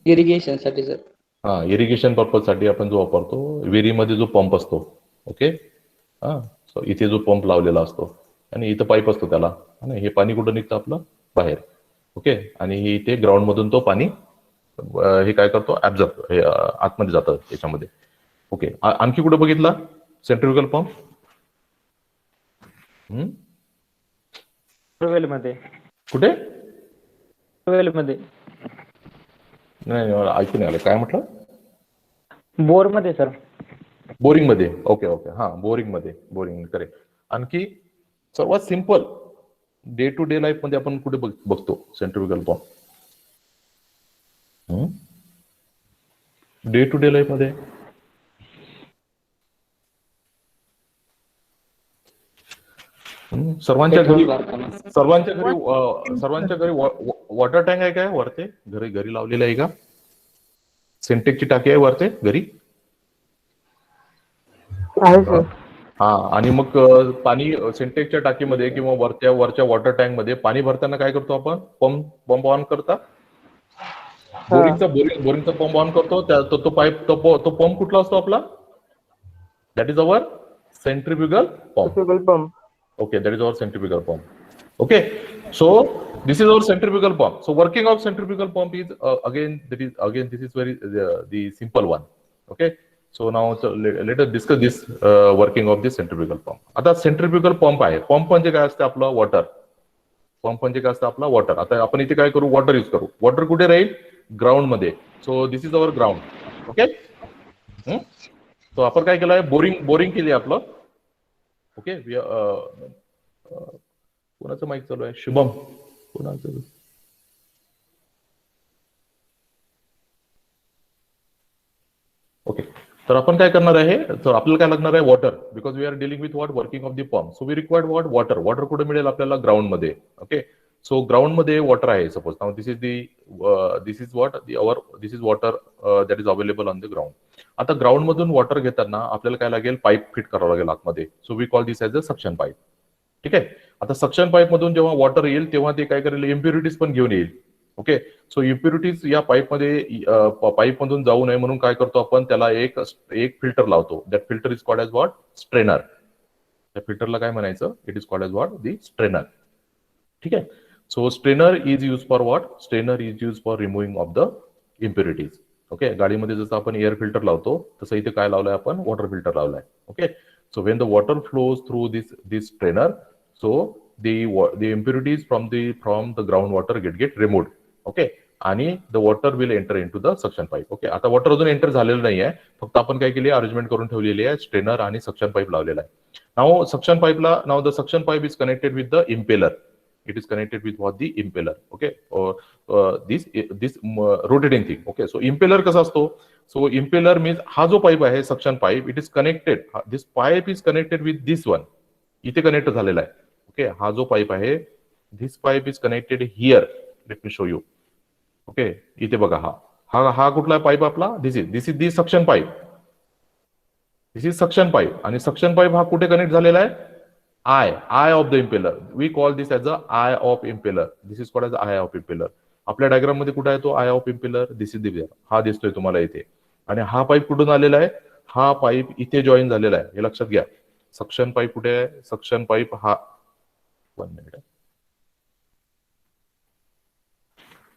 इरिगेशन साठी सर. हा, इरिगेशन पर्पज साठी आपण जो वापरतो, विहिरीमध्ये जो पंप असतो. ओके, हा, सो इथे जो पंप लावलेला असतो आणि इथं पाईप असतो त्याला, आणि हे पाणी कुठं निघतं आपलं, बाहेर. ओके, आणि इथे ग्राउंड मधून तो पाणी हे काय करतो, ऍब्झॉर्ब आतमध्ये जातं त्याच्यामध्ये. ओके, आणखी कुठं बघितला सेंट्रिफ्युगल पंप? मध्ये कुठे? मध्ये नाही ऐकून आलं, काय म्हटलं? बोर मध्ये सर. बोरिंग मध्ये. ओके ओके, हा बोरिंग मध्ये, बोरिंग करेक्ट. आणखी सर्वात simple day to day life मध्ये आपण कुठे बघतो centrifugal pump? Day to day life मध्ये सर्वांच्या घरी वॉटर टँक आहे काय वरते? घरी लावलेलं आहे का? सिंटेक्सची टाकी आहे वरते घरी? हा, आणि मग पाणी सिंटेक्सच्या टाकीमध्ये किंवा वरच्या वॉटर टँक मध्ये पाणी भरताना काय करतो आपण? पंप ऑन करता. बोरिंगचा पंप ऑन करतो. तो पाईप तो पंप कुठला असतो आपला? That is our centrifugal pump. Okay, that is our centrifugal pump. Okay, so this is our centrifugal pump. So working of centrifugal pump is this is very the simple one. Okay, so now let us discuss this working of this centrifugal pump. आता centrifugal pump आहे. Pump म्हणजे काय असतं आपलं? Water. Pump म्हणजे काय असतं आपला? वॉटर. आता आपण इथे काय करू? वॉटर यूज करू. वॉटर कुठे राहील? ग्राउंड मध्ये. So this is our ground. Okay, so आपण काय केलं आहे? बोरिंग केली आपलं. ओके, कोणाचं माईक चालू आहे? शुभम, कोणाचं? ओके, तर आपण काय करणार आहे? तर आपल्याला काय लागणार आहे? Water. Because we are dealing with what? Working of the pump. So we required what? Water. Water कुठे मिळेल आपल्याला? ग्राउंड मध्ये. ओके, सो ग्राउंड मध्ये वॉटर आहे. Suppose now this is water that is available on the ground. आता ground मधून water घेताना आपल्याला काय लागेल? पाईप फिट करावं लागेल आतमध्ये. So we call this as a suction pipe. ठीक आहे. आता सक्शन पाईप मधून जेव्हा वॉटर येईल तेव्हा ते काय करेल? इम्प्युरिटीज पण घेऊन येईल. ओके, सो इम्प्युरिटीज या पाईप मधून जाऊ नये म्हणून काय करतो आपण? त्याला एक फिल्टर लावतो. That filter is called as what? Strainer. त्या फिल्टरला काय म्हणायचं? It is called as what? The strainer. ठीक आहे. So strainer is use for what? Strainer is use for removing of the impurities. Okay, गाडीमध्ये जसं आपण एअर फिल्टर लावतो तसं इथे काय लावलंय आपण? वॉटर फिल्टर लावलाय. Okay, so when the water flows through this strainer, so the impurities from the groundwater get removed. Okay, आणि the water will enter into the suction pipe. Okay, आता water अजून एंटर झालेलं नाहीये, फक्त आपण काय केली? अरेंजमेंट करून ठेवलेली आहे. स्ट्रेनर आणि सक्शन पाईप लावलेला आहे. नाव the suction pipe is connected with the impeller. It is connected with what? The impeller. Okay, or this rotating thing. Okay, so impeller कसा असतो? So impeller means हा जो पाईप आहे suction pipe, it is connected. This pipe is connected with this one. इथे connect झालेला आहे. Okay, हा जो पाईप आहे, this pipe is connected here. Let me show you. Okay, इथे बघा, हा कुठला पाईप आपला? This is the suction pipe. This is suction pipe. आणि सक्शन पाईप हा कुठे कनेक्ट झालेला आहे? eye of the impeller. We call this as the eye of impeller. This is called as the eye of impeller. आपल्या diagram मध्ये कुठे आहे तो eye of impeller? This is Divya. हा दिसतोय तुम्हाला इथे. आणि हा पाईप कुठून आलेला आहे? हा पाईप इथे जॉईन झालेला आहे. हे लक्षात घ्या. सक्शन पाईप कुठे आहे? सक्शन पाईप हा 1 मिनिट.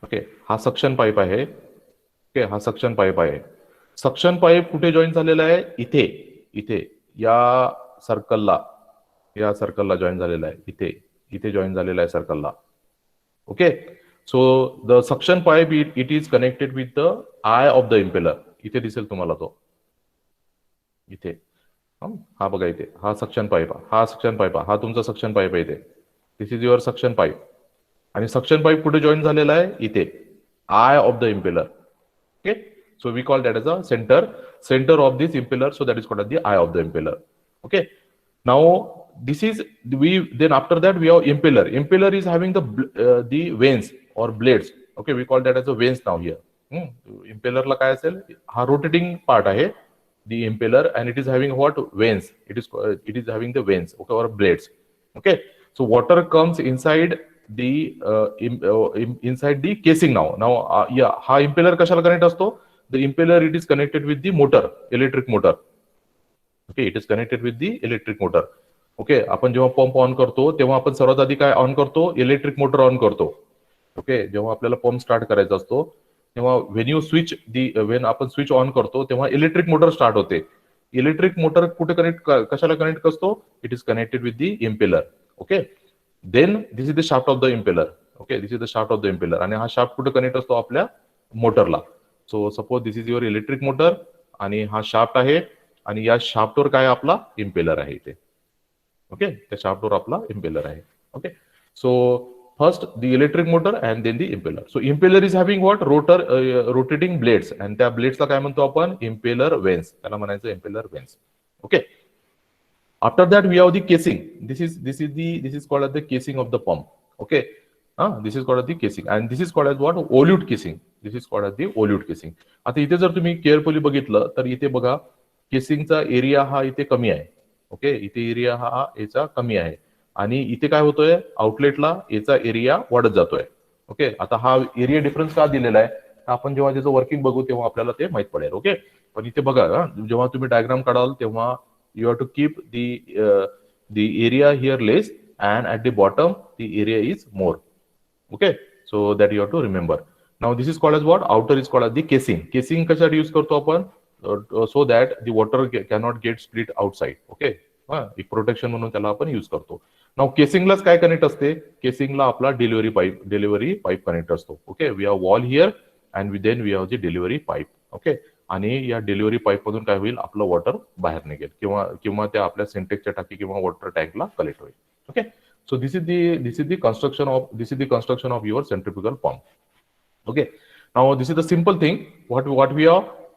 ओके, हा सक्शन पाईप आहे. ओके, हा सक्शन पाईप आहे. सक्शन पाईप कुठे जॉईन झालेला आहे? इथे या सर्कलला जॉईन झालेला आहे. इथे जॉईन झालेला आहे सर्कलला. Okay, so the suction pipe it is connected with the eye of the impeller. इथे दिसेल तुम्हाला तो. इथे हा बघा, इथे हा सक्शन पाईप. हा तुमचा सक्शन पाईप आहे. इथे this is your suction pipe. आणि सक्शन पाईप कुठे जॉईन झालेला आहे? इथे eye of the impeller. Okay, so we call that as a centre of this impeller. So that is called the eye of the impeller. Okay, now this is then after that we have impeller. Impeller is having the vanes or blades. Okay, we call that as a vanes now here. Impeller ला काय असेल? हा rotating part आहे, the impeller, and it is having what? Vanes. It is having the vanes, okay, or blades. Okay, so water comes inside the casing now. Yeah, हा impeller कशाला connect असतो? The impeller, it is connected with the motor, electric motor. Okay, it is connected with the electric motor. Okay, आपण जेव्हा pump on करतो तेव्हा आपण सर्वात आधी काय ऑन करतो? इलेक्ट्रिक मोटर ऑन करतो. ओके, जेव्हा आपल्याला पंप स्टार्ट करायचा असतो तेव्हा वेन आपण स्विच ऑन करतो तेव्हा इलेक्ट्रिक मोटर स्टार्ट होते. इलेक्ट्रिक मोटर कुठे कशाला कनेक्ट असतो? It is connected with the impeller. Okay, then this is the shaft of the impeller. Okay, this is the shaft of the impeller. आणि हा shaft कुठे connect असतो? आपल्या मोटरला. So suppose this is your electric motor आणि हा shaft आहे आणि या शाफ्टवर काय आपला इम्पेलर आहे इथे. ओके, त्या शाफ्टवर आपला इम्पेलर आहे. Okay, so first the electric motor and then the impeller. So impeller is having what rotating blades आणि त्या ब्लेड्सला काय म्हणतो आपण इम्पेलर वेन्स, त्याला म्हणायचं impeller veins. Okay, after that we have the casing. This is called as the casing of the pump. Okay, this is called as the casing and this is called as what volute casing. This is called as the volute casing. आता इथे जर तुम्ही carefully बघितलं तर इथे बघा केसिंगचा area हा इथे कमी आहे. ओके, इथे एरिया हा याचा कमी आहे आणि इथे काय होतोय आउटलेटला याचा एरिया वाढत जातोय. ओके, आता हा एरिया डिफरन्स का दिलेला आहे आपण जेव्हा त्याचं वर्किंग बघू तेव्हा आपल्याला ते माहित पडेल. ओके, पण इथे बघा जेव्हा तुम्ही डायग्राम काढाल तेव्हा you have to keep the area here less and at the bottom the area is more. Okay, so that you have to remember. Now this is called as what outer is called as the casing. Casing कशासाठी use करतो आपण so that the water cannot get split outside. Okay, एक protection म्हणून त्याला आपण use करतो. Now केसिंगलाच काय connect असते, केसिंगला आपला डिलिव्हरी पाईप कनेक्ट असतो. Okay, we have wall here and then we have the delivery pipe. Okay, आणि या डिलिव्हरी पाईप मधून काय होईल आपलं वॉटर बाहेर निघेल किंवा त्या आपल्या सिंटेक्सच्या टाकी किंवा वॉटर टँकला कलेक्ट होईल. Okay, so this is the construction of your centrifugal pump. Okay, now this is the simple thing. What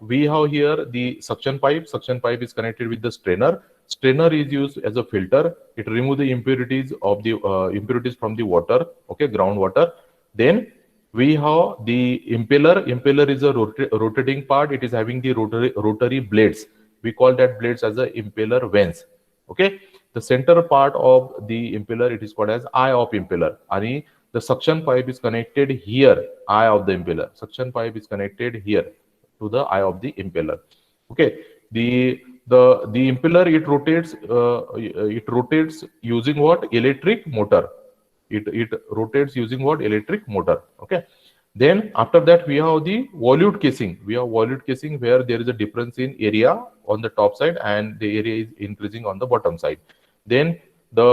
we have here the suction pipe. Suction pipe is connected with the strainer. Strainer is used as a filter. It removes the impurities from the water. Okay, groundwater. Then we have the impeller. Impeller is a rotating part. It is having the rotary blades. We call that blades as a impeller vanes. Okay, the center part of the impeller it is called as eye of impeller. And the suction pipe is connected here, eye of the impeller. Suction pipe is connected here to the eye of the impeller. Okay, the impeller it rotates using what electric motor. It rotates using what electric motor. Okay, then after that we have the volute casing. We have volute casing where there is a difference in area on the top side and the area is increasing on the bottom side. Then the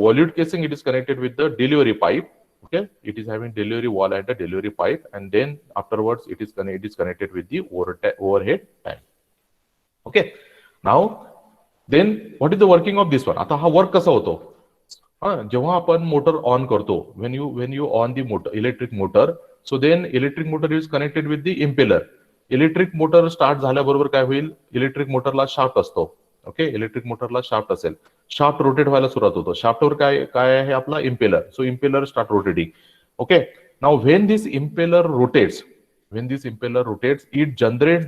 volute casing it is connected with the delivery pipe. Okay, it is having delivery wall and a delivery pipe, and then afterwards it is connected with the overhead tank. Okay, now then what is the working of this one? आता हा work कसा होतो, जेव्हा आपण motor on करतो, when you on the motor electric motor, so then electric motor is connected with the impeller. Electric motor start झाल्याबरोबर काय होईल, इलेक्ट्रिक मोटरला शाफ्ट असतो. ओके, इलेक्ट्रिक मोटरला शाफ्ट असेल, शाफ्ट रोटेट व्हायला सुरुवात होतो. शाफ्टवर काय आहे आपला impeller. So impeller start rotating. Okay, now when this impeller rotates it generates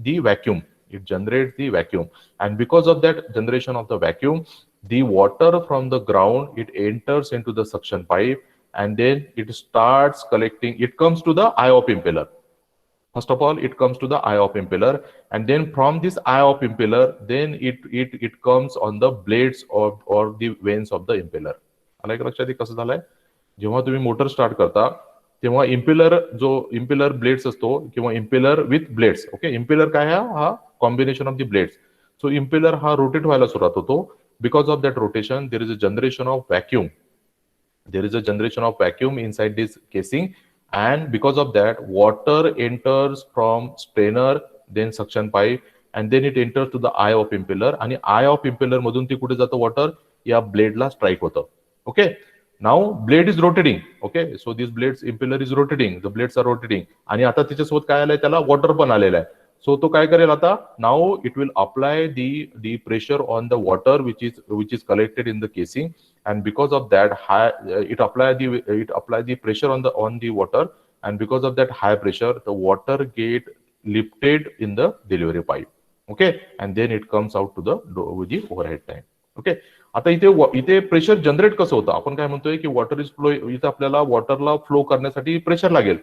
the vacuum. It generates the vacuum, and because of that generation of the vacuum, the water from the ground it enters into the suction pipe and then it starts collecting. It comes to the eye of impeller. First of all, it comes to the eye of impeller, and then from this eye of impeller, then it comes on the blades or the vanes of the impeller. आला एक लक्षात कसं झालंय, जेव्हा तुम्ही motor start करता तेव्हा impeller blades असतो किंवा impeller with blades. Okay, impeller काय हा combination of the blades. So impeller हा रोटेट व्हायला सुरुवात होतो. Because of that rotation there is a generation of vacuum. There is a generation of vacuum inside this casing, and because of that water enters from strainer, then suction pipe, and then it enters to the eye of impeller. आणि eye of impeller मधून ती कुठे जातं water, या ब्लेडला strike होतं. Okay, now blade is rotating. Okay, so this blades impeller is rotating, the blades are rotating, आणि आता त्याच्यासोबत काय आलंय, त्याला वॉटर पण आलेलं आहे. सो तो काय करेल आता, now it will apply the pressure on the water which is collected in the casing, and because of that it apply the pressure on the water, and because of that high pressure the water get lifted in the delivery pipe. Okay, and then it comes out to the with the overhead tank. Okay, आता इथे pressure generate कसं होतं, आपण काय म्हणतोय की water is flow. इथे आपल्याला वॉटरला फ्लो करण्यासाठी प्रेशर लागेल.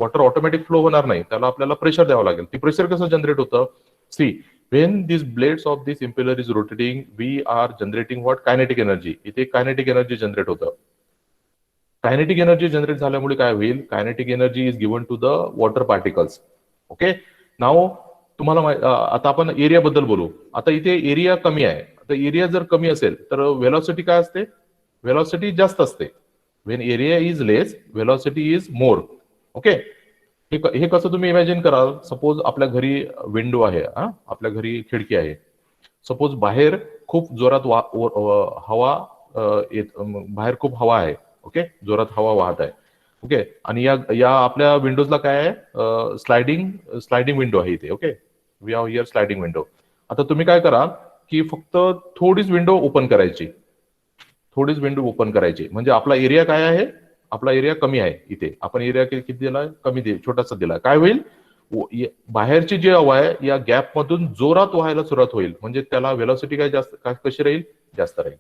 वॉटर ऑटोमॅटिक फ्लो होणार नाही, त्याला आपल्याला प्रेशर द्यावं लागेल. ती प्रेशर कसं जनरेट होतं, C when these blades of this impeller is rotating, we are generating what kinetic energy. इथे kinetic energy जनरेट होतं. kinetic energy जनरेट झाल्यामुळे काय होईल, kinetic energy is given to the water particles. Okay, now तुम्हाला आता आपण area बद्दल बोलू. आता इथे एरिया कमी आहे. आता एरिया जर कमी असेल तर वेलॉसिटी काय असते, वेलॉसिटी जास्त असते. when area is less velocity is more. Okay, हे कसं तुम्ही इमॅजिन कराल, सपोज आपल्या घरी विंडो आहे, आपल्या घरी खिडकी आहे. सपोज बाहेर खूप जोरात हवा बाहेर खूप हवा आहे. ओके, जोरात हवा वाहत आहे. ओके, आणि या या आपल्या विंडोजला काय आहे, स्लायडिंग विंडो आहे इथे. Okay, we are here sliding window. आता तुम्ही काय करा की फक्त थोडीच विंडो ओपन करायची, म्हणजे आपला एरिया काय आहे, आपला एरिया कमी आहे. इथे आपण एरिया किती दिलाय, छोटासा दिलाय. काय होईल, बाहेरची जी हवा आहे या गॅप मधून जोरात व्हायला सुरुवात होईल, म्हणजे त्याला वेलॉसिटी कशी राहील, जास्त राहील.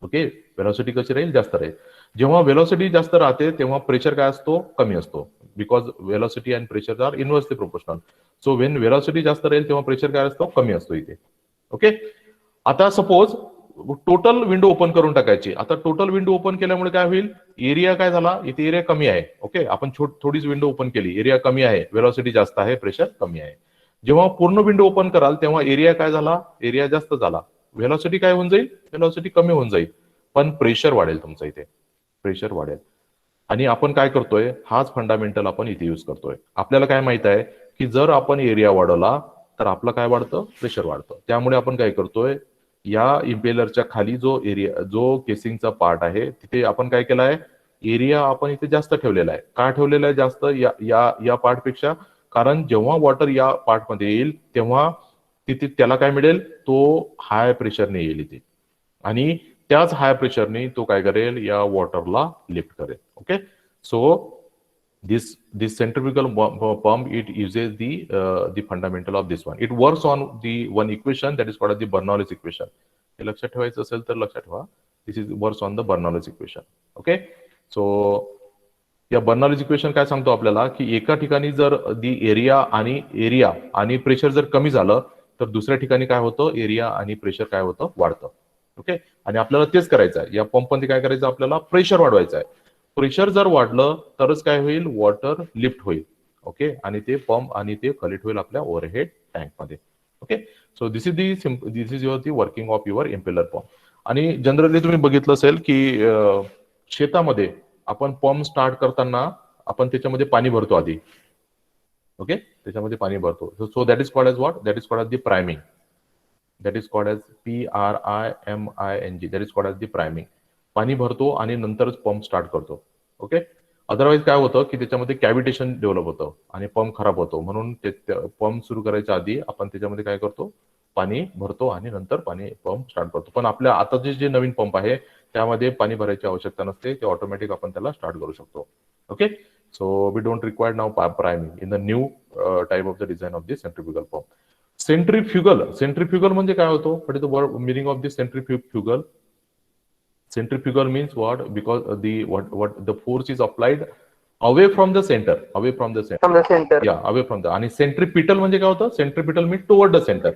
ओके, वेलॉसिटी कशी राहील, जास्त राहील. जेव्हा वेलॉसिटी जास्त राहते तेव्हा प्रेशर काय असतो, कमी असतो. Because velocity and pressure are inversely proportional. So when velocity जास्त राहील तेव्हा प्रेशर काय असतो, कमी असतो इथे. ओके, आता सपोज टोटल विंडो ओपन करून टाकायची. आता टोटल विंडो ओपन केल्यामुळे काय होईल, एरिया काय झाला, इथे एरिया कमी आहे. ओके, आपण थोडीच विंडो ओपन केली, एरिया कमी आहे, वेलॉसिटी जास्त आहे, प्रेशर कमी आहे. जेव्हा पूर्ण विंडो ओपन कराल तेव्हा एरिया काय झाला, एरिया जास्त झाला, वेलॉसिटी काय होऊन जाईल, वेलॉसिटी कमी होऊन जाईल, पण प्रेशर वाढेल तुमचं इथे, प्रेशर वाढेल. आणि आपण काय करतोय, हाच फंडामेंटल आपण इथे युज करतोय. आपल्याला काय माहित आहे की जर आपण एरिया वाढवला तर आपलं काय वाढतं, प्रेशर वाढतं. त्यामुळे आपण काय करतोय, या इम्पेलरच्या खाली जो केसिंगचा पार्ट आहे तिथे आपण काय केलं आहे, एरिया आपण इथे जास्त ठेवलेला आहे. का ठेवलेला आहे जास्त या पार्ट पेक्षा, कारण जेव्हा वॉटर या पार्ट मध्ये येईल तेव्हा तिथे त्याला काय मिळेल, तो हाय प्रेशरने येईल इथे, आणि त्याच हाय प्रेशरने तो काय करेल, या वॉटरला लिफ्ट करेल. Okay, so this centrifugal pump, it uses the fundamental of this one. It works on the one equation that is called as the Bernoulli's equation. हे लक्षात ठेवायचं असेल तर लक्षात ठेवा, this is works on the Bernoulli's equation. Okay, so या Bernoulli's equation काय सांगतो आपल्याला की एका ठिकाणी जर एरिया आणि प्रेशर जर कमी झालं तर दुसऱ्या ठिकाणी काय होतं, एरिया आणि प्रेशर काय होतं, वाढतं. ओके, आणि आपल्याला तेच करायचं आहे. या पंप मध्ये काय करायचं, आपल्याला प्रेशर वाढवायचं आहे. प्रेशर जर वाढलं तरच काय होईल, वॉटर लिफ्ट होईल. ओके, आणि ते पंप आणि ते कलेक्ट होईल आपल्या ओव्हरहेड टँक मध्ये. Okay, so this is your the working of your impeller pump. आणि जनरली तुम्ही बघितलं असेल की शेतामध्ये आपण पंप स्टार्ट करताना आपण त्याच्यामध्ये पाणी भरतो आधी. ओके, त्याच्यामध्ये पाणी भरतो. So that is called as what, that is called as the priming. That is called as PRIMING, that is called as the priming. पाणी भरतो आणि नंतरच पंप स्टार्ट करतो. ओके, अदरवाईज काय होतं की त्याच्यामध्ये कॅव्हिटेशन डेव्हलप होतं आणि पंप खराब होतो. म्हणून पंप सुरू करायच्या आधी आपण त्याच्यामध्ये काय करतो, पाणी भरतो आणि नंतर पंप स्टार्ट करतो. पण आपल्या आताचे जे नवीन पंप आहे त्यामध्ये पाणी भरायची आवश्यकता नसते, ते ऑटोमॅटिक आपण त्याला स्टार्ट करू शकतो. Okay, so we don't require now priming in the new type of the design of the centrifugal pump. Centrifugal म्हणजे काय होतो, what is the word meaning of the centrifugal? Centrifugal means what? Because what the force is applied away from the center. Yeah, away from the. आणि centripetal म्हणजे काय होतं? Centripetal means toward the center.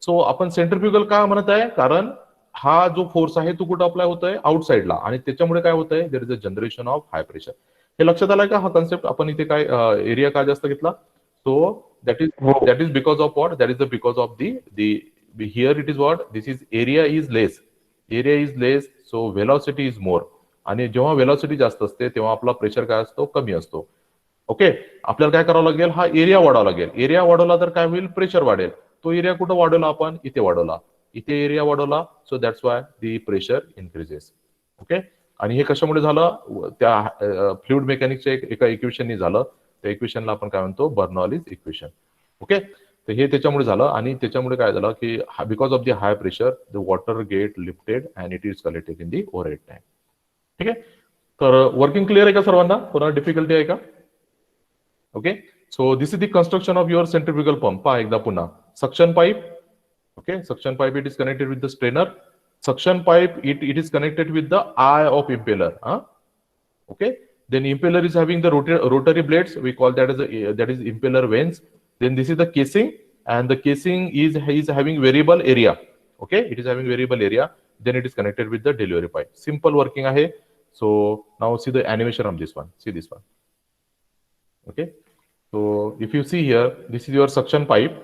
So आपण centrifugal का म्हणत आहे, कारण हा जो फोर्स आहे तो कुठं अप्लाय होतोय, आउटसाइडला, आणि त्याच्यामुळे काय होतंय, there is a generation of high pressure. हे लक्षात आलंय का, हा कॉन्सेप्ट? आपण इथे काय एरिया का जास्त घेतला? So that is because of what, that is the because of the here it is what, this is area is less, so velocity is more. आणि जेव्हा वेलॉसिटी जास्त असते तेव्हा आपला प्रेशर काय असतो, कमी असतो. ओके, आपल्याला काय करावं लागेल, हा एरिया वाढवावा लागेल. एरिया वाढवला तर काय होईल, प्रेशर वाढेल. तो एरिया कुठं वाढवला आपण, इथे वाढवला, इथे एरिया वाढवला. So that's why the pressure increases. Okay, आणि हे कशामुळे झालं, त्या फ्लुइड मेकॅनिक्सच्या एका इक्वेशननी झालं. त्या इक्वेशनला आपण काय म्हणतो, बर्नॉलीज इक्वेशन. ओके, तर हे त्याच्यामुळे झालं. आणि त्याच्यामुळे काय झालं की because of the high pressure the water get lifted and it is collected in the overhead tank. ठीक आहे, तर वर्किंग क्लिअर आहे का सर्वांना? कोणाला डिफिकल्टी आहे का? Okay, so this is the construction of your centrifugal pump. पहा एकदा पुन्हा, suction pipe. Okay, suction pipe, it is connected with the strainer. Suction pipe, it is connected with the eye of impeller. Okay, then impeller is having the rotary blades. We call that as impeller vanes. Then this is the casing, and the casing is having variable area. Okay, it is having variable area. Then it is connected with the delivery pipe. Simple working ahe. So now see the animation of this one. See this one. Okay, so if you see here, this is your suction pipe.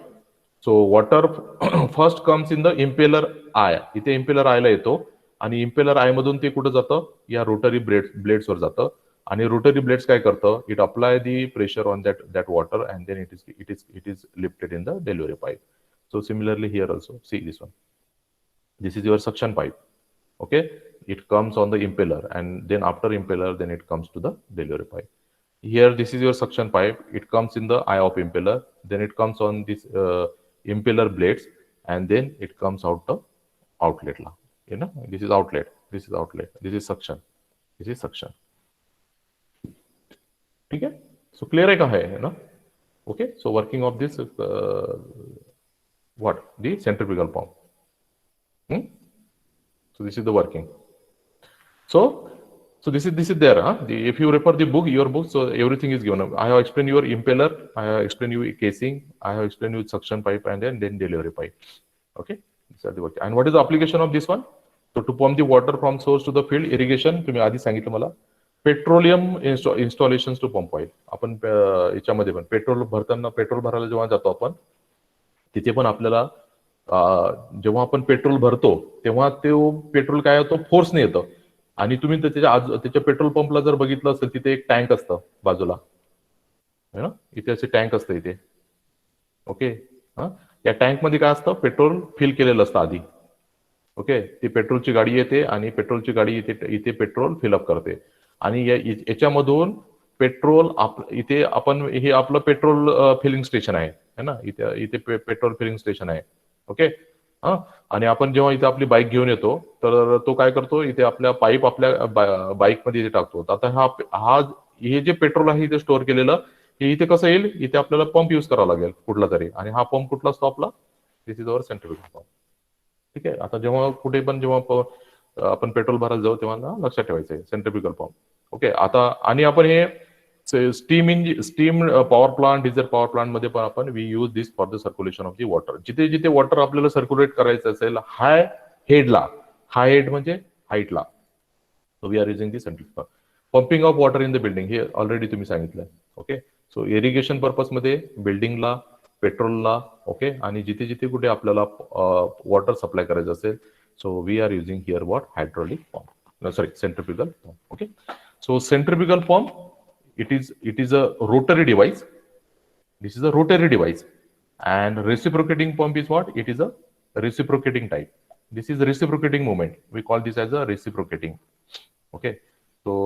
So water first comes in the impeller I. इथे impeller आयला येतो आणि impeller I मधून ते कुठं जातं, या rotary ब्लेड्सवर जातं. आणि रोटरी ब्लेड्स काय करतं, it apply the pressure on that water and then it is lifted in the delivery pipe. So similarly here also see this one. This is your suction pipe. Okay, it comes on the impeller, and then after impeller, then it comes to the delivery pipe. Here, this is your suction pipe. It comes in the eye of impeller. Then it comes on this impeller blades, and then it comes out the outlet. You know, this is outlet. This is outlet. This is suction. This is suction. Okay. So clear है ना? Okay. So working of this, what the centrifugal pump. So this is the working. So this is there. If you refer the book, your book, so everything is given. I have explained your impeller. I have explained you casing. I have explained you suction pipe and then delivery pipe. Okay, these are the work. And what is the application of this one? So to pump the water from source to the field irrigation. तुम्ही आधी सांगितलं मला. Petroleum installations to pump oil. आपण याच्यामध्ये पण petrol भरायला जेव्हा जातो आपण, तिथे पण आपल्याला जेव्हा आपण पेट्रोल भरतो तेव्हा ते पेट्रोल काय होतं, फोर्सने येतं. आणि तुम्ही त्याच्या पेट्रोल पंपला जर बघितलं असेल, तिथे एक टँक असतं बाजूला, है ना, इथे असे टँक असतं इथे. ओके, या टँक मध्ये काय असतं, पेट्रोल फिल केलेलं असतं आधी. ओके, ती पेट्रोलची गाडी येते आणि पेट्रोलची गाडी इथे पेट्रोल फिलअप करते. आणि याच्यामधून पेट्रोल इथे आपण हे आपलं पेट्रोल फिलिंग स्टेशन आहे ना, इथे पेट्रोल फिलिंग स्टेशन आहे. ओके, आणि आपण जेव्हा इथे आपली बाईक घेऊन येतो तर तो काय करतो, इथे आपल्या पाईप आपल्या बाईक मध्ये इथे टाकतो. आता हे जे पेट्रोल आहे इथे स्टोअर केलेलं, हे इथे कसं येईल, इथे आपल्याला पंप युज करावा लागेल कुठला तरी. आणि हा पंप कुठला असतो आपला, this is our centrifugal pump. ठीक आहे. आता जेव्हा कुठे पण जेव्हा आपण पेट्रोल भरायला जाऊ तेव्हा लक्षात ठेवायचं आहे सेंट्रिफ्युगल पंप. ओके, आता आणि आपण हे steam power plant, diesel power plant मध्ये पण आपण we use this for the circulation of the water. जिथे जिथे वॉटर आपल्याला सर्क्युलेट करायचं असेल हाय हेड म्हणजे हाईटला, so we are using the centrifugal. Pumping of water in the building, हे ऑलरेडी तुम्ही सांगितलंय. ओके, सो इरिगेशन पर्पज मध्ये बिल्डिंगला, पेट्रोलला, ओके, आणि जिथे जिथे कुठे आपल्याला वॉटर सप्लाय करायचं असेल, so we are using here what, hydraulic pump, sorry centrifugal pump. Okay, so centrifugal pump, it is a rotary device. This is a rotary device, and reciprocating pump is what? It is a reciprocating type. This is reciprocating movement. We call this as a reciprocating. Okay, so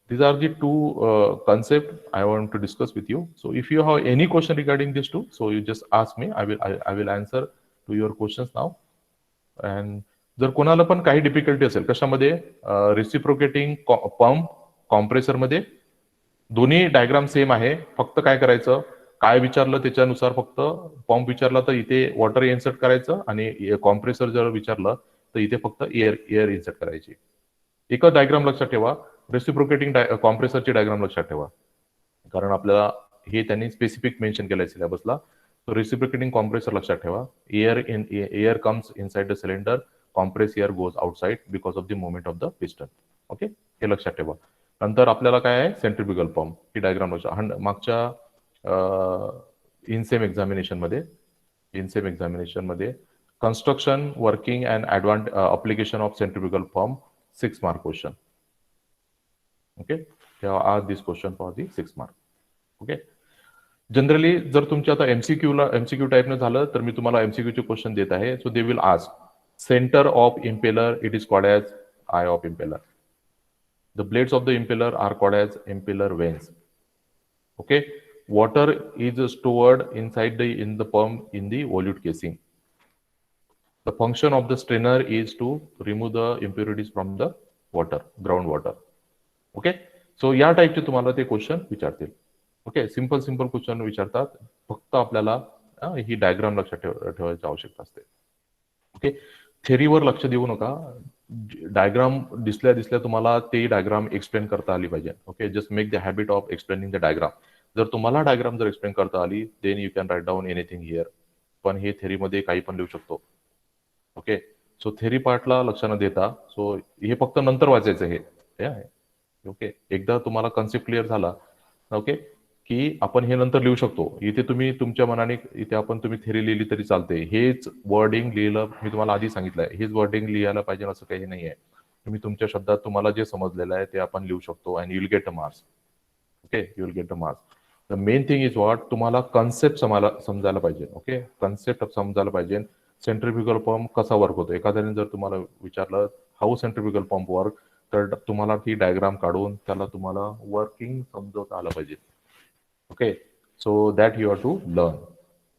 these are the two concept I want to discuss with you. So if you have any question regarding these two, so you just ask me. I will answer to your questions now. And जर कोणाला पण काही difficulty असेल कशामध्ये, reciprocating pump, compressor मध्ये दोन्ही diagram same आहे. फक्त काय करायचं, काय विचारलं त्याच्यानुसार फक्त पंप विचारला तर इथे वॉटर इन्सर्ट करायचं, आणि कॉम्प्रेसर जर विचारलं तर इथे फक्त एअर इन्सर्ट करायची. एकच डायग्राम लक्षात ठेवा, रेसिप्रोकेटिंग कॉम्प्रेसरची डायग्राम लक्षात ठेवा, कारण आपल्याला हे त्यांनी स्पेसिफिक मेन्शन केलंय सिलेबसला. सो रेसिप्रोकेटिंग कॉम्प्रेसर लक्षात ठेवा. Air comes inside the cylinder, compress air goes outside because of the movement of the piston. Okay, हे लक्षात ठेवा. नंतर आपल्याला काय आहे, सेंट्रिफ्युगल पंप, ही डायग्राम मागच्या इनसेम एक्झामिनेशन मध्ये construction, working and application of centrifugal pump 6 mark question. Okay, आज this question for the 6 mark. Okay, generally जर तुमच्या आता एमसीक्यू टाईपनं झालं तर मी तुम्हाला एमसीक्यूचे क्वेश्चन देत आहे. So they will ask centre of impeller, it is called as I of impeller. The blades of the impeller are called as impeller vanes. Okay, water is stored inside in the pump in the volute casing. The function of the strainer is to remove the impurities from the water, ground water. Okay, so या टाइपचे तुम्हाला ते question विचारतील. Okay, simple question विचारतात. फक्त आपल्याला ही diagram लक्षात ठेवायची आवश्यकता असते. ओके, थेरीवर लक्ष देऊ नका. डायग्राम दिसल्या तुम्हाला ते डायग्राम एक्सप्लेन करता आली पाहिजे. Okay, just make the habit of explaining the diagram. जर तुम्हाला डायग्राम जर एक्सप्लेन करता आली, then you can write down anything here. पण हे थेरीमध्ये काही पण लिहू शकतो. ओके, सो थेरी पार्टला लक्ष न देता, सो हे फक्त नंतर वाचायचं हे. ओके, एकदा तुम्हाला कन्सेप्ट क्लिअर झाला, ओके, की आपण हे नंतर लिहू शकतो. इथे तुम्ही तुमच्या मनाने इथे तुम्ही थेरी लिहिली तरी चालते. हेच वर्डिंग लिहिलं, मी तुम्हाला आधी सांगितलंय, हेच वर्डिंग लिहायला पाहिजे असं काही नाही आहे. तुम्ही तुमच्या शब्दात तुम्हाला जे समजलेलं आहे ते आपण लिहू शकतो and you'll get a marks. Okay, you will get a marks. The main thing is what, तुम्हाला कन्सेप्ट समजायला पाहिजे. ओके, कन्सेप्ट समजायला पाहिजे. सेंट्रिफ्युगल पंप कसा वर्क होतो, एखाद्याने जर तुम्हाला विचारलं हाऊ सेंट्रिफ्युगल पंप वर्क, तर तुम्हाला ती डायग्राम काढून त्याला तुम्हाला वर्किंग समजवता आलं पाहिजे. Okay, so that you have to learn.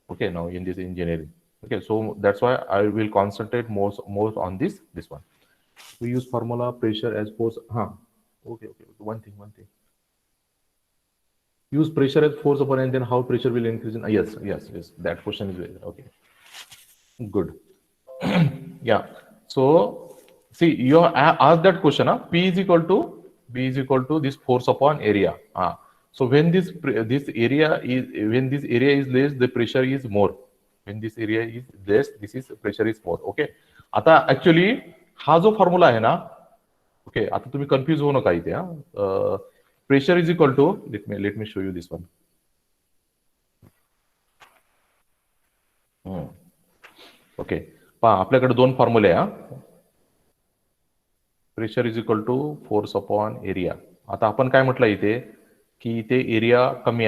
Okay, now in this engineering. Okay, so that's why I will concentrate more on this one. We use formula pressure as force. Okay. One thing. Use pressure as force upon, and then how pressure will increase in. Yes. That question is very okay. Good. Yeah. So see, you asked that question. P is equal to this force upon area. So when this area is less, the pressure is more. When this area is less, this is pressure is more. Okay. आता actually हा जो formula आहे ना, okay, आता तुम्ही confuse होऊ नका इथे. Pressure is equal to, let me show you this one. Okay, पहा आपल्याकडे दोन फॉर्म्युले आहे. Pressure is equal to force upon area. आता आपण काय म्हटलं इथे की इथे एरिया कमी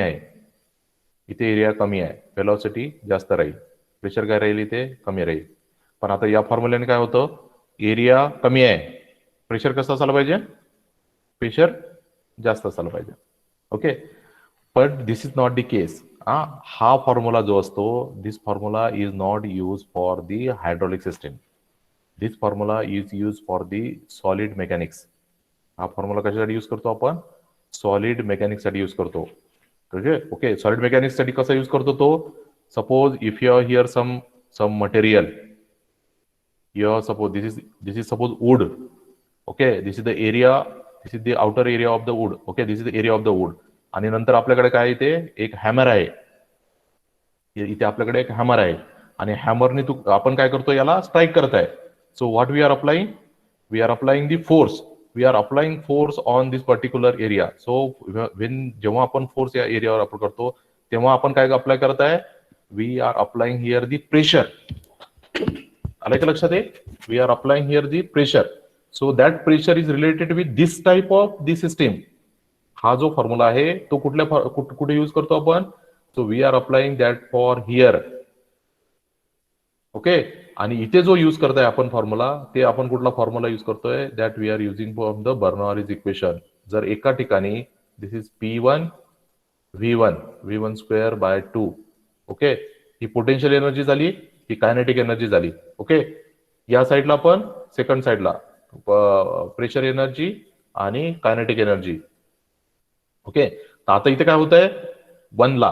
आहे, वेलॉसिटी जास्त राहील, प्रेशर काय राहील इथे कमी राहील. पण आता या फॉर्म्युल्याने काय होतं, एरिया कमी आहे, प्रेशर कसं असायला पाहिजे, प्रेशर जास्त असायला पाहिजे. Okay, but this is not the case. हा फॉर्म्युला जो असतो, this formula is not use for the hydraulic system. This formula is use for the solid mechanics. हा फॉर्म्युला कशासाठी यूज करतो आपण, सॉलिड मेकॅनिक्स साठी यूज करतो. ओके, सॉलिड मेकॅनिक्स साठी कसा यूज करतो तो, suppose if you are here some material, here suppose this is suppose wood. Okay, this is the area, this is the outer area of the wood. Okay, this is the area of the wood. आणि नंतर आपल्याकडे काय इथे एक hammer आहे, इथे आपल्याकडे एक हॅमर आहे आणि हॅमरने आपण काय करतो, याला स्ट्राईक करत आहे. So what we are applying the force, we are applying force on this particular area. सो जेव्हा आपण फोर्स या एरियावर अप्लाय करतो तेव्हा आपण काय अप्लाय करत आहे, we are applying here the pressure. आलं का लक्षात आहे, we are applying here the pressure. So that pressure is related with this type of the system. हा जो फॉर्म्युला आहे तो कुठे यूज करतो आपण, so we are applying that for here. Okay, आणि इथे जो यूज करताय आपण फॉर्म्युला, ते आपण कुठला फॉर्म्युला यूज करतोय, that we are using from the Bernoulli's equation. जर एका ठिकाणी this is P1 V1 square by 2. Okay, ही पोटेन्शियल एनर्जी झाली, ही कायनेटिक एनर्जी झाली. ओके, या साईडला आपण सेकंड साईडला प्रेशर एनर्जी आणि कायनेटिक एनर्जी. ओके, तर आता इथे काय होत आहे, 1 ला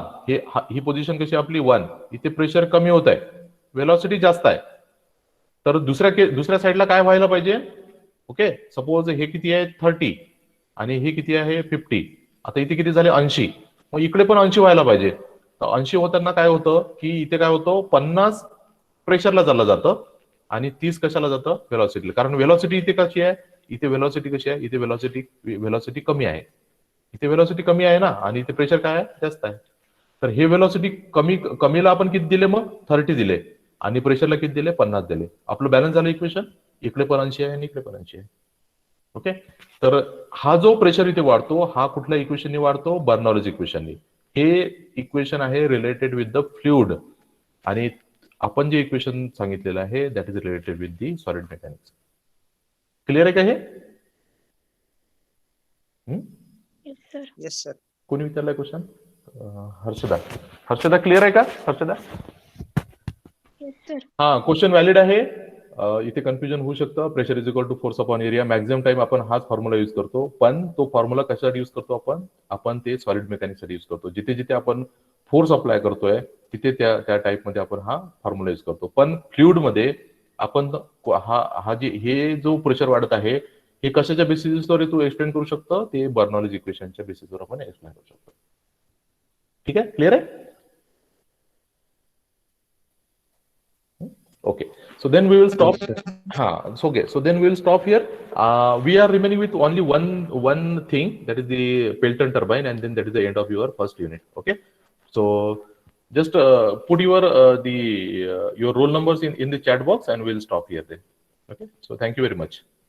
ही पोझिशन कशी आपली 1, इथे प्रेशर कमी होत आहे, वेलॉसिटी जास्त आहे. तर दुसऱ्या साईडला काय व्हायला पाहिजे. ओके, सपोज हे किती आहे 30 आणि हे किती आहे 50. आता इथे किती झाले 80, मग इकडे पण 80 व्हायला पाहिजे. तर 80 होताना काय होतं की इथे काय होतं, 50 प्रेशरला चाललं जातं आणि 30 कशाला जातं, वेलॉसिटीला. कारण वेलॉसिटी इथे कशी आहे, इथे वेलॉसिटी कशी आहे, इथे वेलॉसिटी कमी आहे, इथे वेलॉसिटी कमी आहे ना, आणि इथे प्रेशर काय आहे, जास्त आहे. तर हे वेलॉसिटी कमीला आपण किती दिले, मग 30 दिले, आणि प्रेशरला किती दिले, 50 दिले. आपलं बॅलन्स झालं इक्वेशन, इकडे पण 80 आहे आणि इकडे पण 80 आहे. ओके, तर हा जो प्रेशर इथे वाढतो, हा कुठल्या इक्वेशनने वाढतो, बर्नौलीज इक्वेशनने. हे इक्वेशन आहे रिलेटेड विथ द फ्लुइड, आणि आपण जे इक्वेशन सांगितलेलं आहे that is related with the solid mechanics. Clear आहे का हे? Yes sir. कोणी विचारलाय क्वेश्चन? हर्षदा क्लिअर आहे का? हर्षदा, हा क्वेश्चन व्हॅलिड आहे. इथे कन्फ्युजन होऊ शकतं. Pressure is equal to force upon area. Maximum time आपण हाच फॉर्म्युला युज करतो, पण तो फॉर्म्युला कशासाठी युज करतो आपण ते सॉलिड मेकॅनिक्स साठी युज करतो. जिथे आपण फोर्स अप्लाय करतोय तिथे त्या टाइप मध्ये आपण हा फॉर्म्युला युज करतो. पण फ्लुइड मध्ये आपण हे जो प्रेशर वाढत आहे हे कशाच्या बेसिसवर तू एक्सप्लेन करू शकतो, ते बर्नौलीज इक्वेशनच्या बेसिसवर आपण एक्सप्लेन करू शकतो. ठीक आहे, क्लिअर आहे? Okay, so then we will stop. So then we will stop here. We are remaining with only one thing, that is the Pelton turbine, and then that is the end of your first unit. Okay, so just put your your roll numbers in the chat box, and we'll stop here then. Okay, so thank you very much.